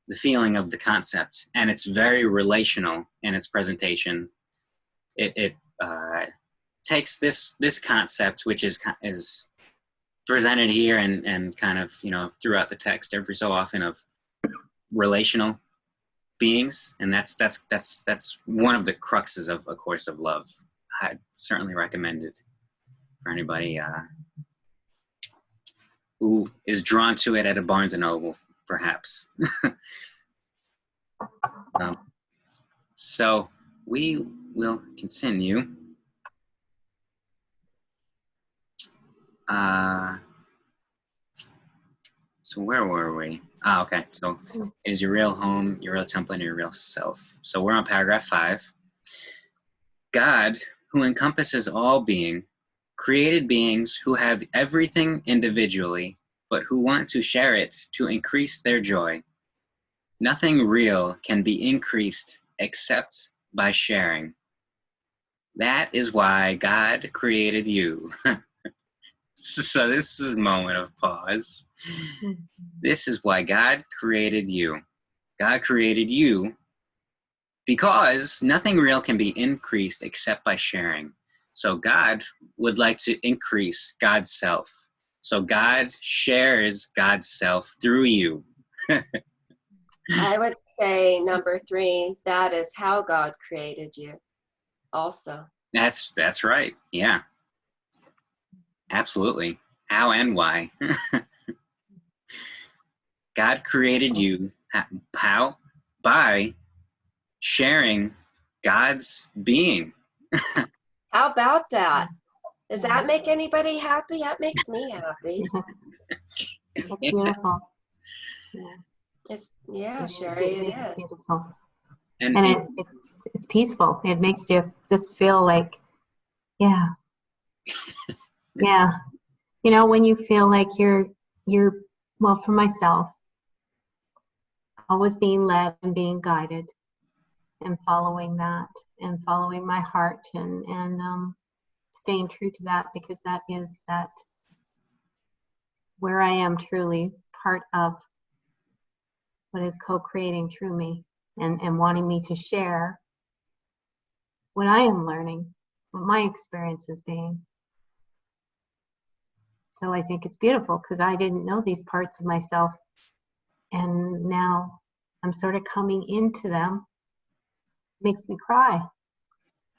the feeling of the concept, and it's very relational in its presentation. It takes this concept, which is presented here and kind of, throughout the text every so often of relational beings. And that's one of the cruxes of A Course of Love. I certainly recommend it for anybody who is drawn to it at a Barnes & Noble, perhaps. So we will continue. So where were we? Okay. So it is your real home, your real temple, and your real self. So we're on paragraph 5. God, who encompasses all being, created beings who have everything individually, but who want to share it to increase their joy. Nothing real can be increased except by sharing. That is why God created you. So this is a moment of pause. This is why God created you. God created you because nothing real can be increased except by sharing. So God would like to increase God's self. So God shares God's self through you. I would say number 3, that is how God created you also. That's right. Yeah. Absolutely. How and why. God created you. How? By sharing God's being. How about that? Does that make anybody happy? That makes me happy. That's beautiful. Yeah, Sherry, it is. Beautiful. And it's peaceful. It makes you just feel like, yeah. Yeah. When you feel like you're well, for myself, always being led and being guided and following that and following my heart and staying true to that, because that is that where I am truly part of what is co-creating through me and wanting me to share what I am learning, what my experience is being. So I think it's beautiful because I didn't know these parts of myself, and now I'm sort of coming into them. Makes me cry.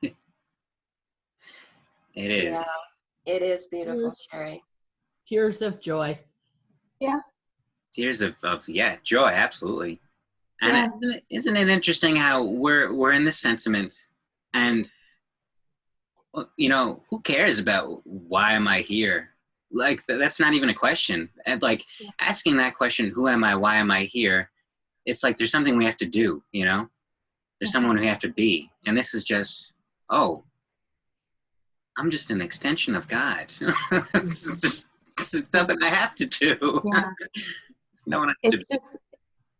it is. Yeah, it is beautiful, Sherry. Tears of joy. Yeah. Tears of joy, absolutely. And isn't it interesting how we're in this sentiment, and who cares about why am I here? Like that's not even a question. And like asking that question, who am I? Why am I here? It's like there's something we have to do. There's someone we have to be, and this is just I'm just an extension of God. This is nothing I have to do. Yeah. It's no one I have to be.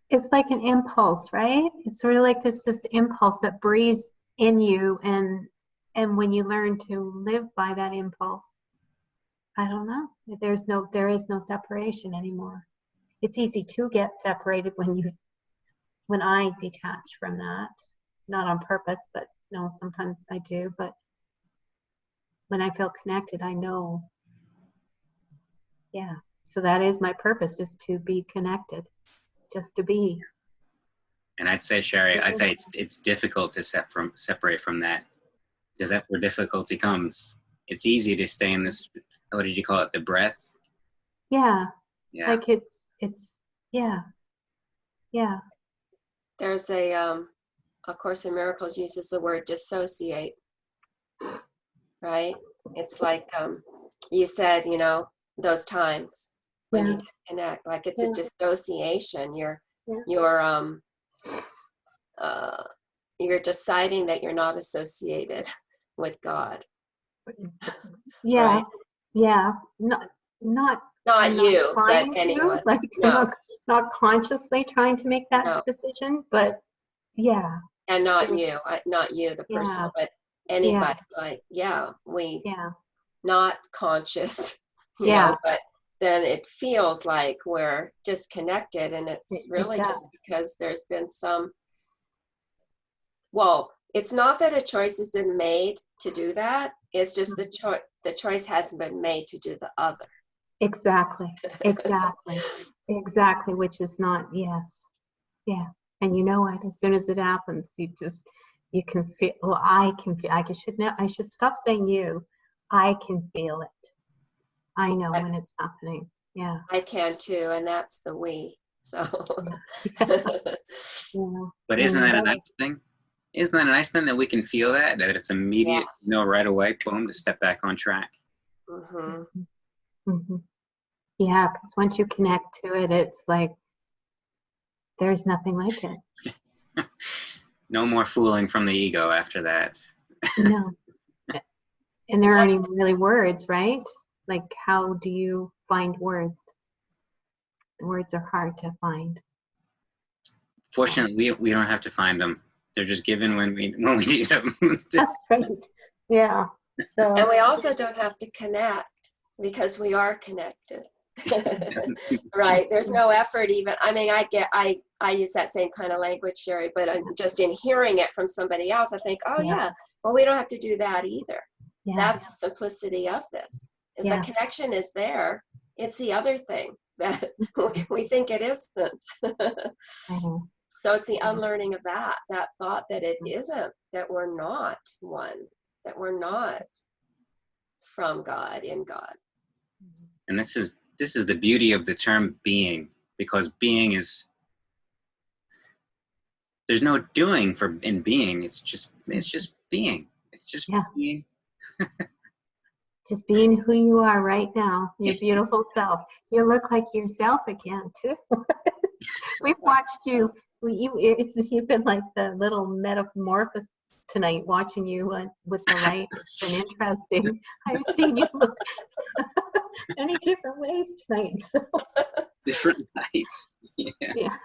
It's like an impulse, right? It's sort of like this impulse that breathes in you, and when you learn to live by that impulse, I don't know. There is no separation anymore. It's easy to get separated when I detach from that, not on purpose, but no, sometimes I do. But when I feel connected, I know. Yeah. So that is my purpose, is to be connected, just to be. And I'd say, Sherry, it's difficult to separate from that, because that's where difficulty comes. It's easy to stay in this, what did you call it, the breath? Yeah. Yeah. Like it's yeah. Yeah. There's A Course in Miracles uses the word dissociate, right? It's like you said, those times when you disconnect, like it's a dissociation. You're deciding that you're not associated with God. Yeah. Right? Yeah. Not you, but trying anyone. to, like No. not consciously trying to make that decision, but yeah. And not you, the person, but anybody. Like, we not conscious, you know, but then it feels like we're disconnected, and it's really just because there's been it's not that a choice has been made to do that. It's just the choice hasn't been made to do the other. Exactly. Exactly, which is not, yes. Yeah. And you know what? As soon as it happens, you can feel, well, I can feel, I should stop saying you. I can feel it. I know when it's happening. Yeah. I can too, and that's the we. So, Yeah. But isn't that a nice thing? Isn't that a nice thing that we can feel that it's immediate, right away, boom, to step back on track? mm-hmm. Mm-hmm. Yeah, because once you connect to it, it's like there's nothing like it. No more fooling from the ego after that. No. And there aren't even really words, right? Like, how do you find words? The words are hard to find. Fortunately, we don't have to find them. They're just given when we need them. That's right. Yeah. So. And we also don't have to connect because we are connected. Right. There's no effort even. I mean, I use that same kind of language, Sherry, but I'm just in hearing it from somebody else, I think, oh yeah, well, we don't have to do that either. Yeah. That's the simplicity of this, is the connection is there. It's the other thing that we think it isn't. So it's the unlearning of that thought that it isn't, that we're not one, that we're not from God, in God. And this is the beauty of the term being, because being is, there's no doing in being. It's just being. It's just being. Just being who you are right now, your beautiful self. You look like yourself again too. We've watched you. You've been like the little metamorphosis tonight, watching you with the light. It's been interesting. I've seen you look many different ways tonight. So. Different lights. Yeah.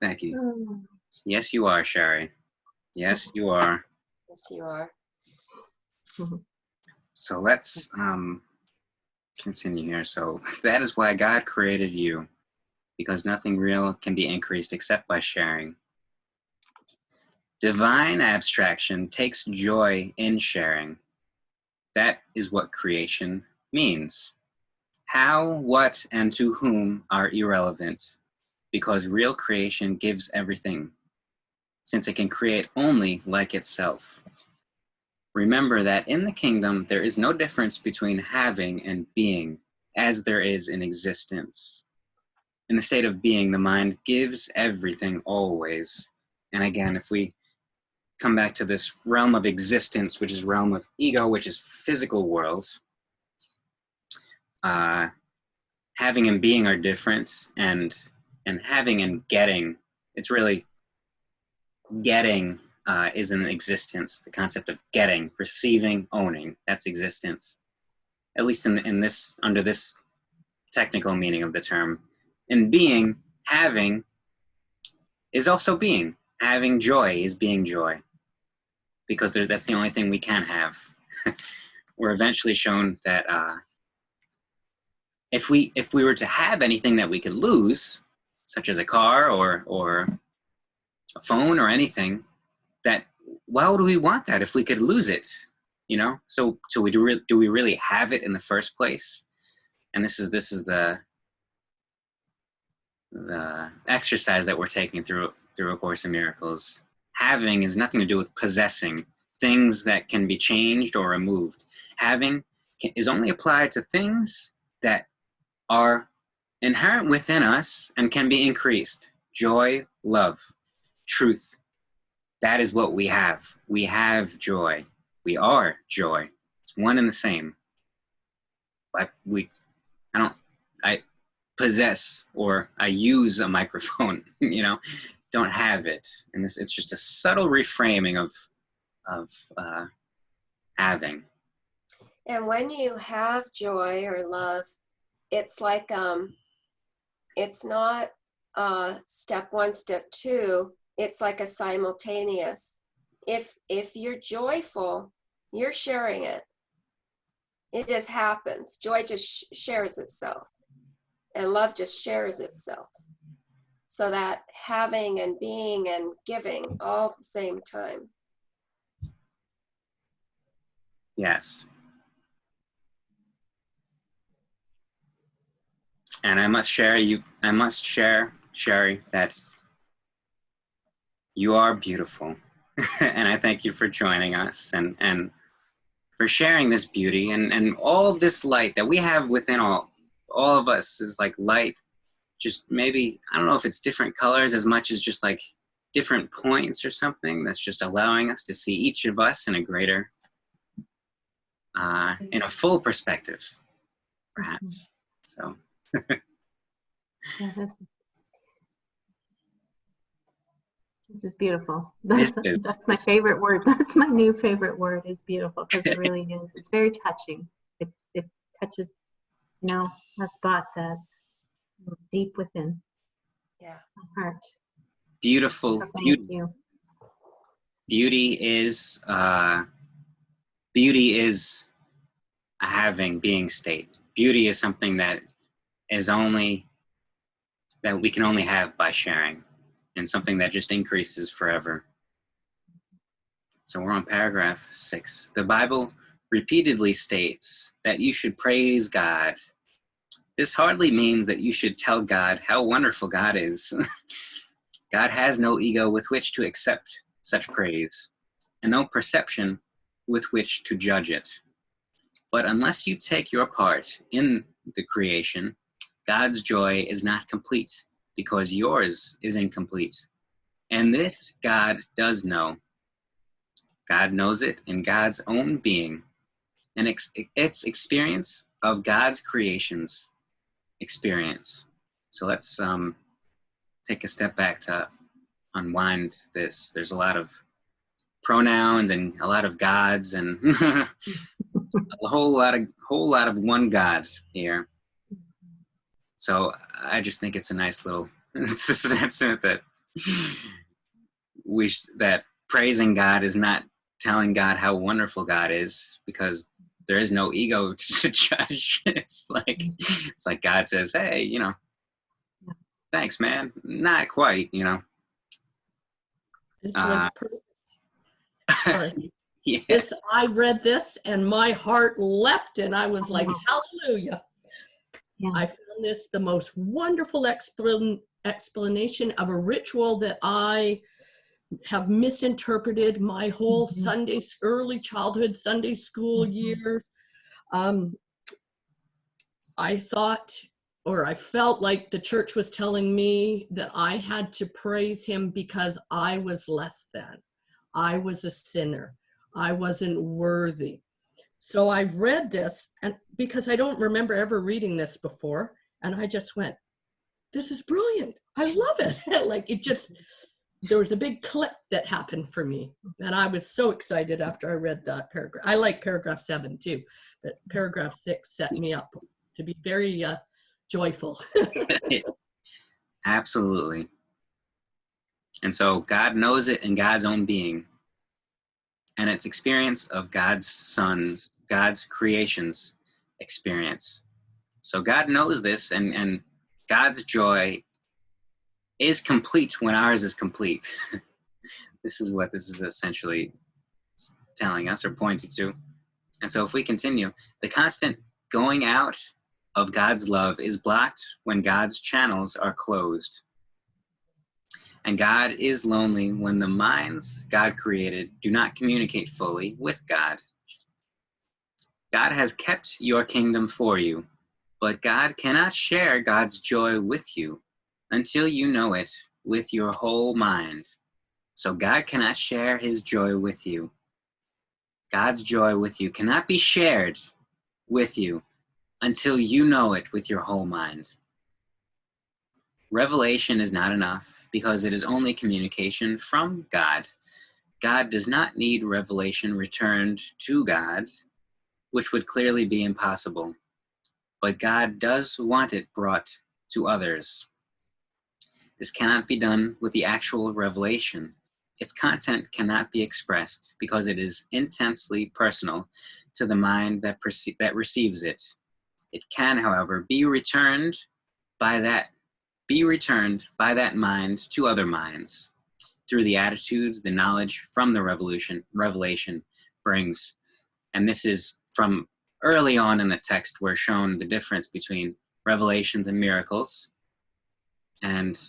Thank you. Yes, you are, Sherry. Yes, you are. Yes, you are. So let's continue here. So that is why God created you, because nothing real can be increased except by sharing. Divine abstraction takes joy in sharing. That is what creation means. How, what, and to whom are irrelevant, because real creation gives everything, since it can create only like itself. Remember that in the kingdom, there is no difference between having and being, as there is in existence. In the state of being, the mind gives everything always. And again, if we come back to this realm of existence, which is realm of ego, which is physical world, having and being are different, and having and getting, it's really getting is an existence. The concept of getting, receiving, owning, that's existence. At least in this, under this technical meaning of the term. And being, having, is also being. Having joy is being joy, because that's the only thing we can have. We're eventually shown that if we were to have anything that we could lose, such as a car or a phone or anything, that why would we want that if we could lose it? So do we really have it in the first place? And this is the exercise that we're taking through A Course in Miracles. Having is nothing to do with possessing things that can be changed or removed. Having is only applied to things that are inherent within us and can be increased. Joy, love, truth. That is what we have. We have joy. We are joy. It's one and the same. But I possess or I use a microphone, don't have it. And it's just a subtle reframing of having. And when you have joy or love, it's like it's not step one, step two. It's like a simultaneous. If you're joyful, you're sharing it. It just happens. Joy just shares itself, and love just shares itself. So that having and being and giving all at the same time. Yes. And I must share, Sherry, that you are beautiful. And I thank you for joining us and for sharing this beauty and all this light that we have within all of us is like light, just maybe, I don't know if it's different colors as much as just like different points or something that's just allowing us to see each of us in a greater, in a full perspective, perhaps. So. Yeah, this is beautiful. That's my favorite word. That's my new favorite word, is beautiful, because it really is. It's very touching. It touches, a spot that deep within my heart. Beautiful. So thank you. Beauty is a being state. Beauty is something that we can only have by sharing, and something that just increases forever. So we're on paragraph 6. The Bible repeatedly states that you should praise God. This hardly means that you should tell God how wonderful God is. God has no ego with which to accept such praise, and no perception with which to judge it. But unless you take your part in the creation, God's joy is not complete, because yours is incomplete. And this God does know. God knows it in God's own being, and its experience of God's creation's experience. So let's take a step back to unwind this. There's a lot of pronouns and a lot of gods and a whole lot of one God here. So I just think it's a nice little assessment that that praising God is not telling God how wonderful God is, because there is no ego to judge. It's like God says, hey, thanks, man. Not quite, This was Sorry. Yeah. I read this and my heart leapt, and I was like, hallelujah. Yeah. I found this the most wonderful explanation of a ritual that I have misinterpreted my whole early childhood Sunday school years. I thought, or I felt like the church was telling me that I had to praise him because I was less than. I was a sinner. I wasn't worthy. So I read this, and because I don't remember ever reading this before, and I just went, this is brilliant. I love it. There was a big click that happened for me. And I was so excited after I read that paragraph. I like paragraph 7 too, but paragraph 6 set me up to be very joyful. Absolutely. And so God knows it in God's own being, and its experience of God's creation's experience. So God knows this, and God's joy is complete when ours is complete. This is what this is essentially telling us or pointing to. And so if we continue, the constant going out of God's love is blocked when God's channels are closed. And God is lonely when the minds God created do not communicate fully with God. God has kept your kingdom for you, but God cannot share God's joy with you until you know it with your whole mind. So God cannot share his joy with you. God's joy with you cannot be shared with you until you know it with your whole mind. Revelation is not enough because it is only communication from God. God does not need revelation returned to God, which would clearly be impossible. But God does want it brought to others. This cannot be done with the actual revelation. Its content cannot be expressed because it is intensely personal to the mind that receives it. It can, however, be returned by that mind to other minds through the attitudes the knowledge from the revelation brings. And this is from early on in the text, we're shown the difference between revelations, and miracles. And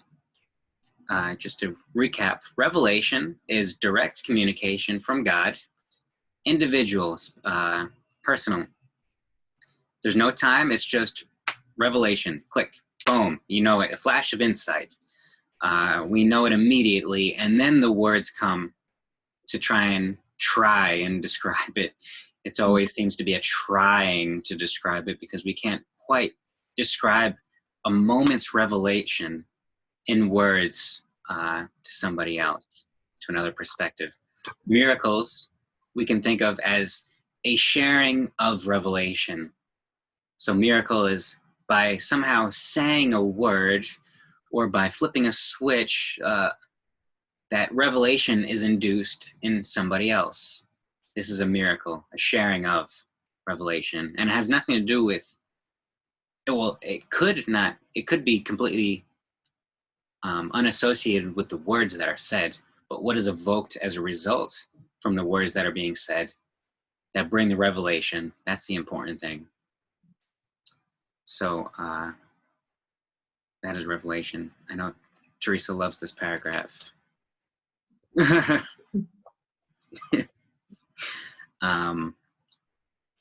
just to recap, revelation is direct communication from God, individuals, personal. There's no time, it's just revelation, click, boom, you know it, a flash of insight. We know it immediately, and then the words come to try and describe it. It always seems to be a trying to describe it, because we can't quite describe a moment's revelation in words to somebody else, to another perspective. Miracles we can think of as a sharing of revelation. So miracle is by somehow saying a word or by flipping a switch, that revelation is induced in somebody else. This is a miracle, a sharing of revelation, and it has nothing to do with, well, it could be completely unassociated with the words that are said, but what is evoked as a result from the words that are being said that bring the revelation, that's the important thing. So that is revelation. I know Teresa loves this paragraph.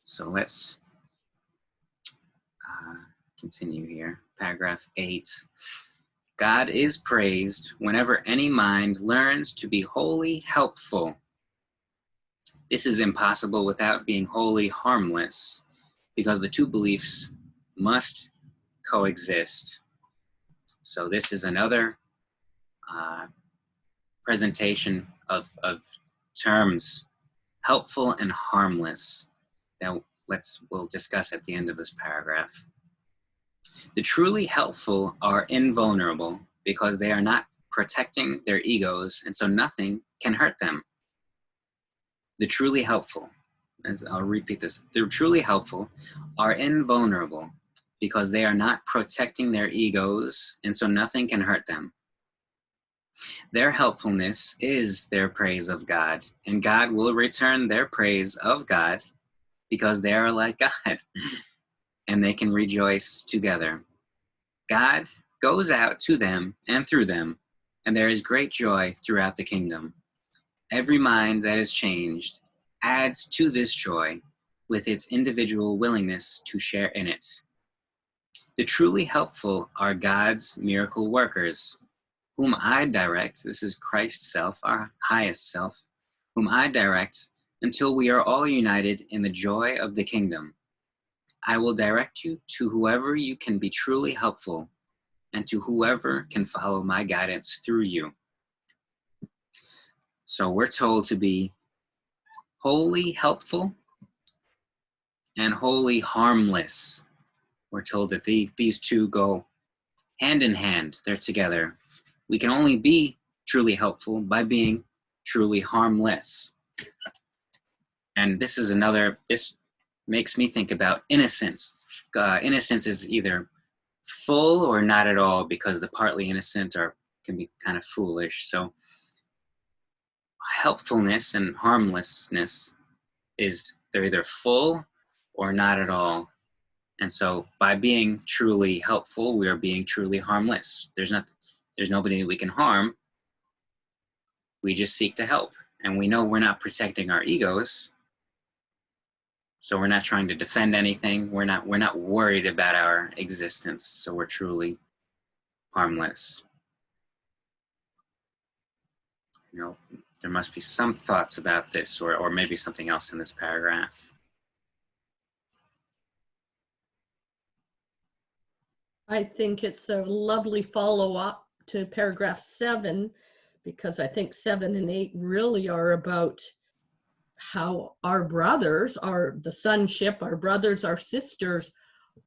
So let's continue here. Paragraph 8. God is praised whenever any mind learns to be wholly helpful. This is impossible without being wholly harmless, because the two beliefs must coexist. So this is another presentation of terms, helpful and harmless, that we'll discuss at the end of this paragraph. The truly helpful are invulnerable because they are not protecting their egos, and so nothing can hurt them. The truly helpful, I'll repeat this, the truly helpful are invulnerable because they are not protecting their egos, and so nothing can hurt them. Their helpfulness is their praise of God, and God will return their praise of God because they are like God, and they can rejoice together. God goes out to them and through them, and there is great joy throughout the kingdom. Every mind that is changed adds to this joy with its individual willingness to share in it. The truly helpful are God's miracle workers, whom I direct, this is Christ's self, our highest self, whom I direct until we are all united in the joy of the kingdom. I will direct you to whoever you can be truly helpful, and to whoever can follow my guidance through you. So we're told to be wholly helpful and wholly harmless. We're told that these two go hand in hand. They're together. We can only be truly helpful by being truly harmless. And this makes me think about innocence. Innocence is either full or not at all, because the partly innocent can be kind of foolish. So helpfulness and harmlessness they're either full or not at all. And so by being truly helpful, we are being truly harmless. There's nobody we can harm. We just seek to help. And we know we're not protecting our egos. So we're not trying to defend anything. We're not worried about our existence. So we're truly harmless. You know, there must be some thoughts about this, or maybe something else in this paragraph. I think it's a lovely follow-up to paragraph 7, because I think 7 and 8 really are about how our brothers are the sonship, our brothers, our sisters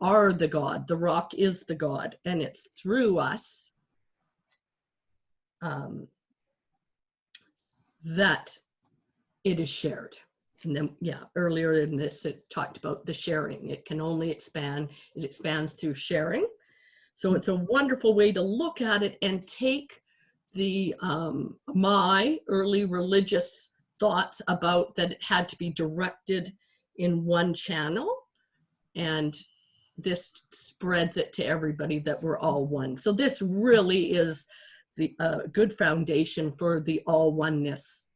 are the God. The rock is the God, and it's through us that it is shared. And then, earlier in this, it talked about the sharing. It can only expand. It expands through sharing. So it's a wonderful way to look at it and take the my early religious thoughts about that it had to be directed in one channel, and this spreads it to everybody that we're all one. So this really is the good foundation for the all oneness.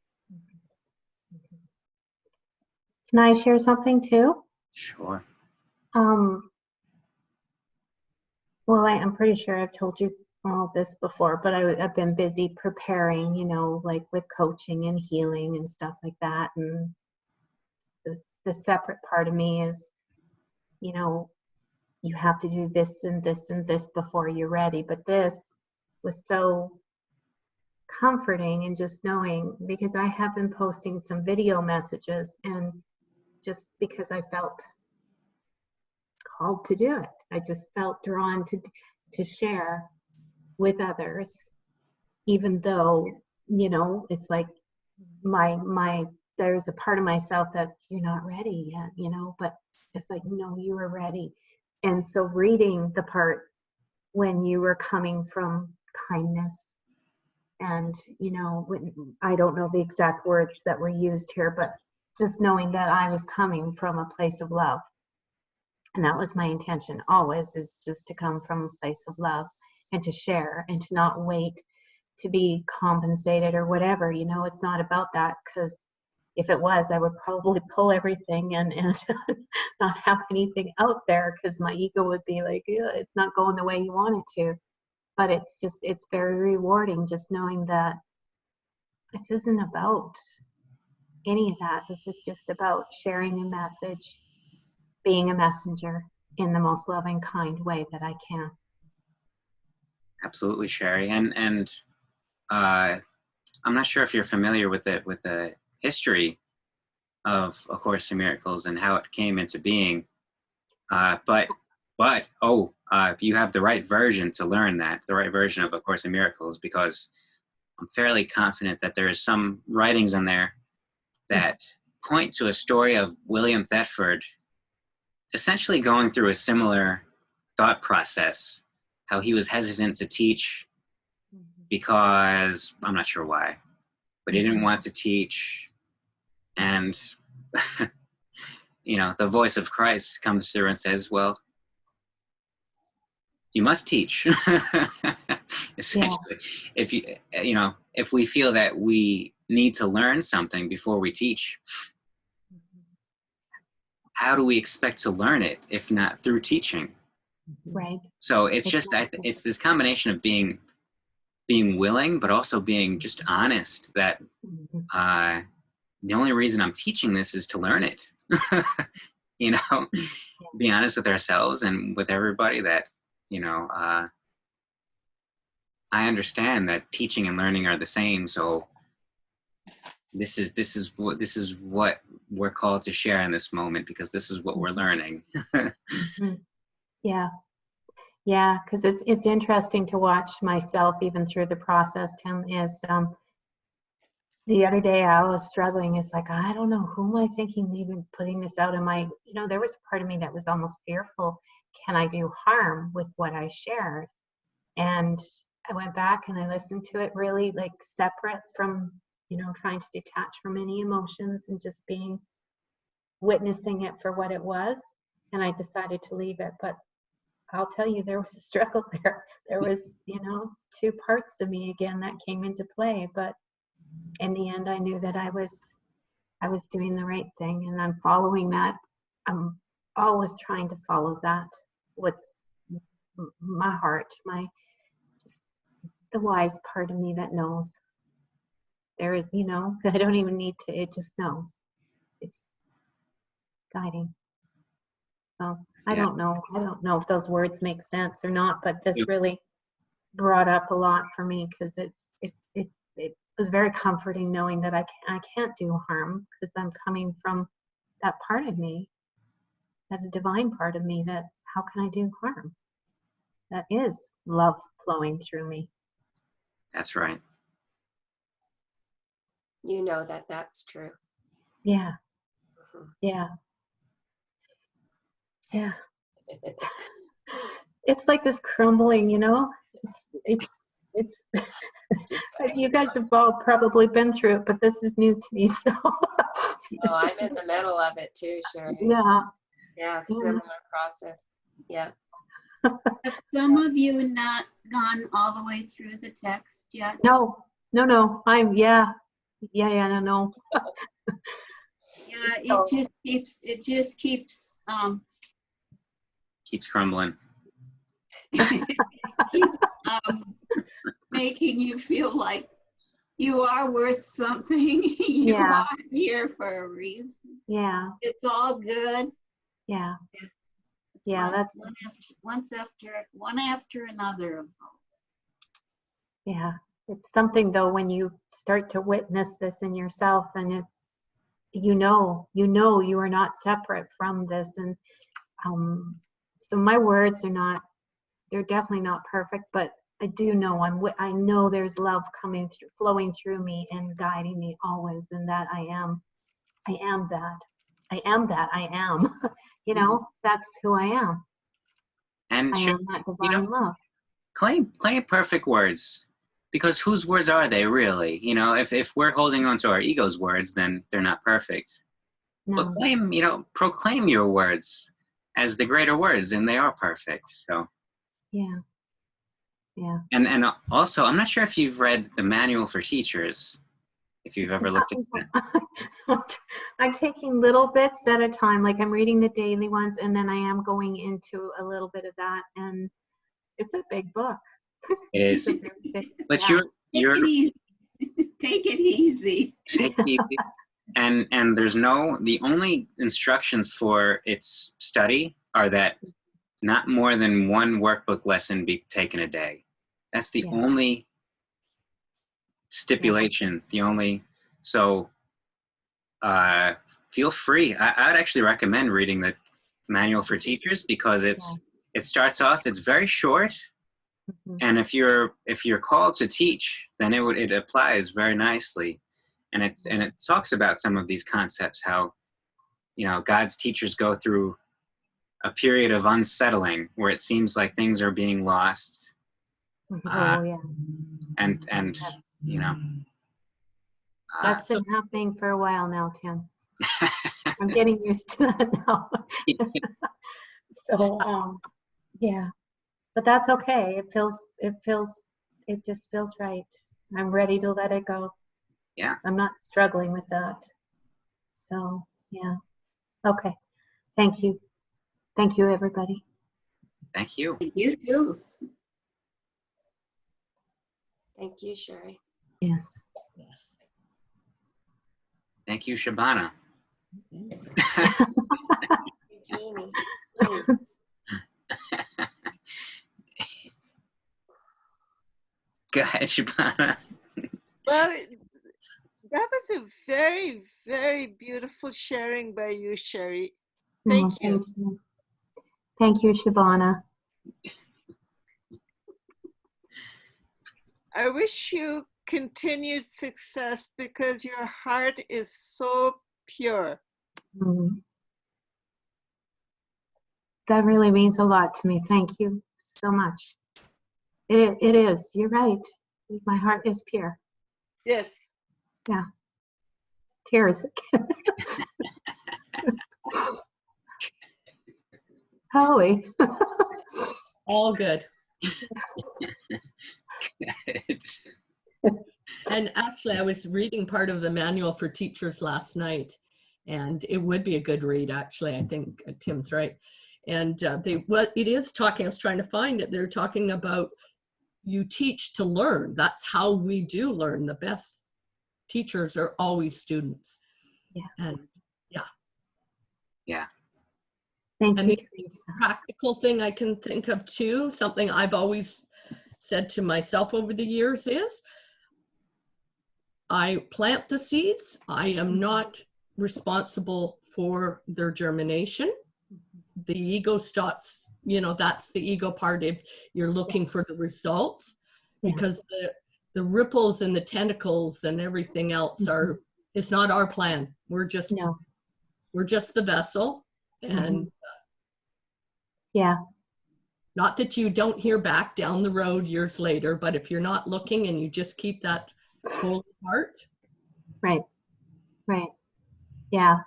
Can I share something too? Sure. Well, I'm pretty sure I've told you all this before, but I've been busy preparing, you know, like with coaching and healing and stuff like that. And the separate part of me is, you know, you have to do this and this and this before you're ready. But this was so comforting, and just knowing, because I have been posting some video messages, and just because I felt called to do it. I just felt drawn to share with others, even though, you know, it's like there's a part of myself that's, you're not ready yet, you know, but it's like, no, you are ready. And so reading the part when you were coming from kindness, and, you know, I don't know the exact words that were used here, but just knowing that I was coming from a place of love. And that was my intention always, is just to come from a place of love and to share and to not wait to be compensated or whatever. You know, it's not about that, because if it was, I would probably pull everything and not have anything out there, because my ego would be like, yeah, it's not going the way you want it to. But it's very rewarding just knowing that this isn't about any of that. This is just about sharing a message, being a messenger in the most loving, kind way that I can. Absolutely, Sherry. And I'm not sure if you're familiar with the history of A Course in Miracles and how it came into being. But you have the right version to learn that, the right version of A Course in Miracles, because I'm fairly confident that there is some writings in there that point to a story of William Thetford essentially going through a similar thought process, how he was hesitant to teach because, I'm not sure why, but he didn't want to teach. And, you know, the voice of Christ comes through and says, well, you must teach. Essentially, yeah. If we feel that we need to learn something before we teach, how do we expect to learn it if not through teaching? Right. So it's just, it's this combination of being willing, but also being just honest that the only reason I'm teaching this is to learn it. You know, be honest with ourselves and with everybody that, you know, I understand that teaching and learning are the same. So this is what we're called to share in this moment, because this is what we're learning. Yeah. Yeah, because it's interesting to watch myself even through the process, Tim. Is the other day I was struggling. It's like, I don't know, who am I thinking even putting this out? You know, there was a part of me that was almost fearful. Can I do harm with what I shared? And I went back and I listened to it really like separate from, you know, trying to detach from any emotions and just witnessing it for what it was. And I decided to leave it. But I'll tell you, there was a struggle there. There was, you know, two parts of me again that came into play. But in the end, I knew that I was doing the right thing, and I'm following that. I'm always trying to follow that. What's my heart, just the wise part of me that knows. There is, you know, I don't even need to, it just knows. It's guiding. So I don't know if those words make sense or not, but this really brought up a lot for me, because it was very comforting knowing that I can't do harm, because I'm coming from that part of me, that a divine part of me, that how can I do harm? That is love flowing through me. That's right. You know that that's true. Yeah. Yeah. Yeah. It's like this crumbling, you know, it's you guys have all probably been through it, but this is new to me. So I'm in the middle of it too, Sherry. yeah. Yeah, similar process. Yeah. Have some of you not gone all the way through the text yet? No, no, yeah, no. Yeah, Oh. it just keeps, Keeps crumbling. keeps making you feel like you are worth something. You Yeah. are here for a reason. Yeah, It's all good. yeah, It's yeah, that's, one after another of those. yeah. It's something though, when you start to witness this in yourself, and it's, you know you are not separate from this. And so my words are not, they're definitely not perfect, but I do know I know there's love coming through, flowing through me and guiding me always, and that I am that. I am. You know, that's who I am. And I am that divine love. claim perfect words, because whose words are they really? If we're holding on to our ego's words, then they're not perfect. But No. proclaim your words as the greater words, and they are perfect. So Yeah. Yeah. and also, I'm not sure if you've read the Manual for Teachers, if you've ever looked at that. I'm taking little bits at a time. Like I'm reading the daily ones, and then I am going into a little bit of that. And it's a big book. It is. It's a very big, But yeah. you're Take it easy. Take it easy. take it easy. And there's the only instructions for its study are that not more than one workbook lesson be taken a day. That's the Yeah. only stipulation. So feel free. I would actually recommend reading the Manual for Teachers, because it starts off, it's very short. Mhm. And if you're called to teach, then it applies very nicely. And it talks about some of these concepts, how God's teachers go through a period of unsettling where it seems like things are being lost. Oh yeah. And That's been happening for a while now, Tim. I'm getting used to that now. So yeah. But that's okay. It just feels right. I'm ready to let it go. Yeah. I'm not struggling with that. So yeah. Okay. Thank you. Thank you, everybody. Thank you. You too. Thank you, Sherry. Yes. Thank you, Shabana. Jeannie. Go ahead, Shabana. Well, that was a very, very beautiful sharing by you, Sherry. Thank you. Thank you. Thank you, Shabana. I wish you continued success, because your heart is so pure. That really means a lot to me. Thank you so much. It is. You're right. My heart is pure. Yes. Yeah. Tears. Holy. All good. And actually, I was reading part of the Manual for Teachers last night, and it would be a good read, actually. I think Tim's right. And it is talking, I was trying to find it, they're talking about you teach to learn. That's how we do learn. The best teachers are always students. Yeah. And yeah. Yeah. Thank and you, the Teresa. practical thing I can think of too, something I've always said to myself over the years is, I plant the seeds. I am not responsible for their germination. The ego stops, that's the ego part if you're looking for the results, because the ripples and the tentacles and everything else it's not our plan. We're just the vessel. And not that you don't hear back down the road years later, but if you're not looking and you just keep that whole heart. Right. Yeah.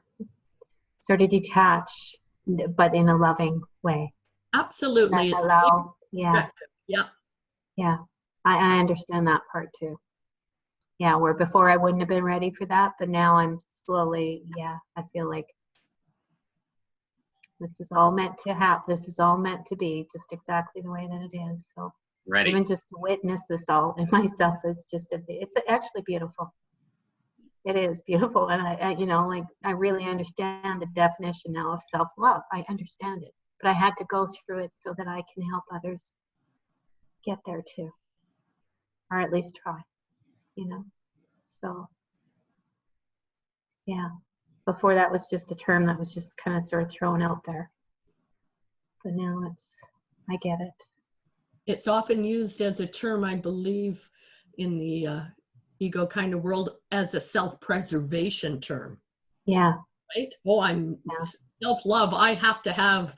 Sort of detach, but in a loving way. Absolutely. It's Allow, yeah, objective. Yeah. yeah. I understand that part too. Yeah, where before I wouldn't have been ready for that, but now I'm slowly, yeah, I feel like this is all meant to happen. This is all meant to be just exactly the way that it is. So Ready. even just to witness this all in myself is just it's actually beautiful. It is beautiful. And I you know, like I really understand the definition now of self-love. I understand it, but I had to go through it so that I can help others get there too, or at least try, you know? So yeah, before that was just a term that was just kind of sort of thrown out there. But now I get it. It's often used as a term, I believe, in the ego kind of world as a self-preservation term. Yeah. Right? Oh, I'm self-love. I have to have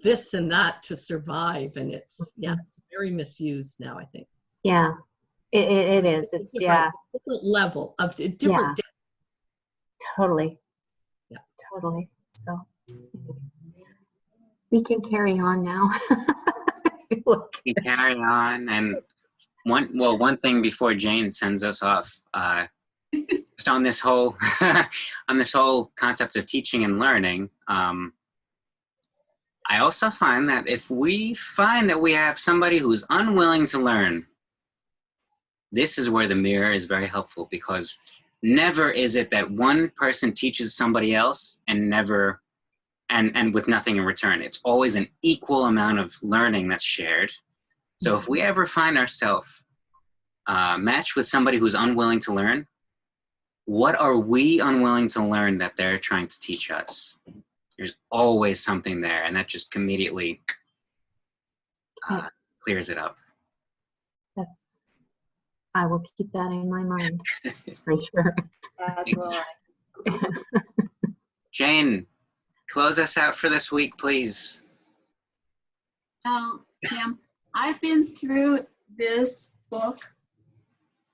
this and that to survive. And it's, yeah, it's very misused now, I think. Yeah, it is. It's, yeah. Different level of different. Yeah. Totally. Yeah. Totally. So we can carry on now. We carry on, and one thing before Jane sends us off, just on this whole on this whole concept of teaching and learning, I also find that if we find that we have somebody who's unwilling to learn, this is where the mirror is very helpful, because never is it that one person teaches somebody else and never and with nothing in return. It's always an equal amount of learning that's shared. So if we ever find ourselves matched with somebody who's unwilling to learn, what are we unwilling to learn that they're trying to teach us? There's always something there, and that just immediately clears it up. I will keep that in my mind for sure. As will I. Jane, close us out for this week, please. Kim, I've been through this book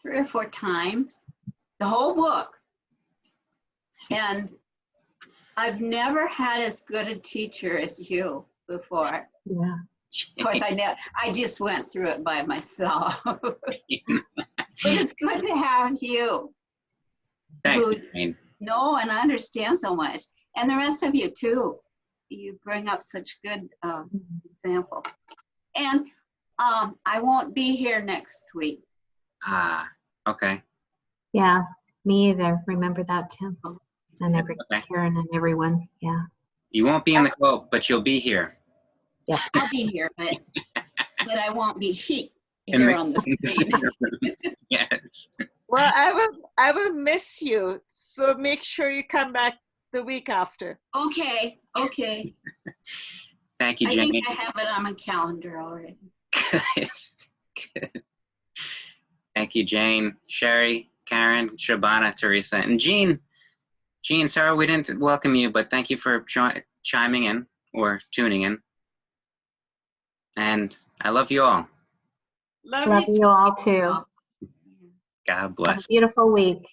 3 or 4 times, the whole book. And I've never had as good a teacher as you before. Yeah. Of course, I just went through it by myself. But it's good to have you. Thank you, Jane. Know and understand so much. And the rest of you too. You bring up such good examples. And I won't be here next week. Okay. Yeah, me either. Remember that, Tim. And Karen and everyone. Yeah. You won't be in the quote, but you'll be here. Yeah. I'll be here, but I won't be here on the screen. Yes. Well, I will miss you. So make sure you come back the week after. Okay. Thank you, Jane. I think I have it on my calendar already. Good. Thank you, Jane, Sherry, Karen, Shabana, Teresa, and Jean. Jean, sorry we didn't welcome you, but thank you for chiming in or tuning in. And I love you all. Love you all too. God bless. Have a beautiful week.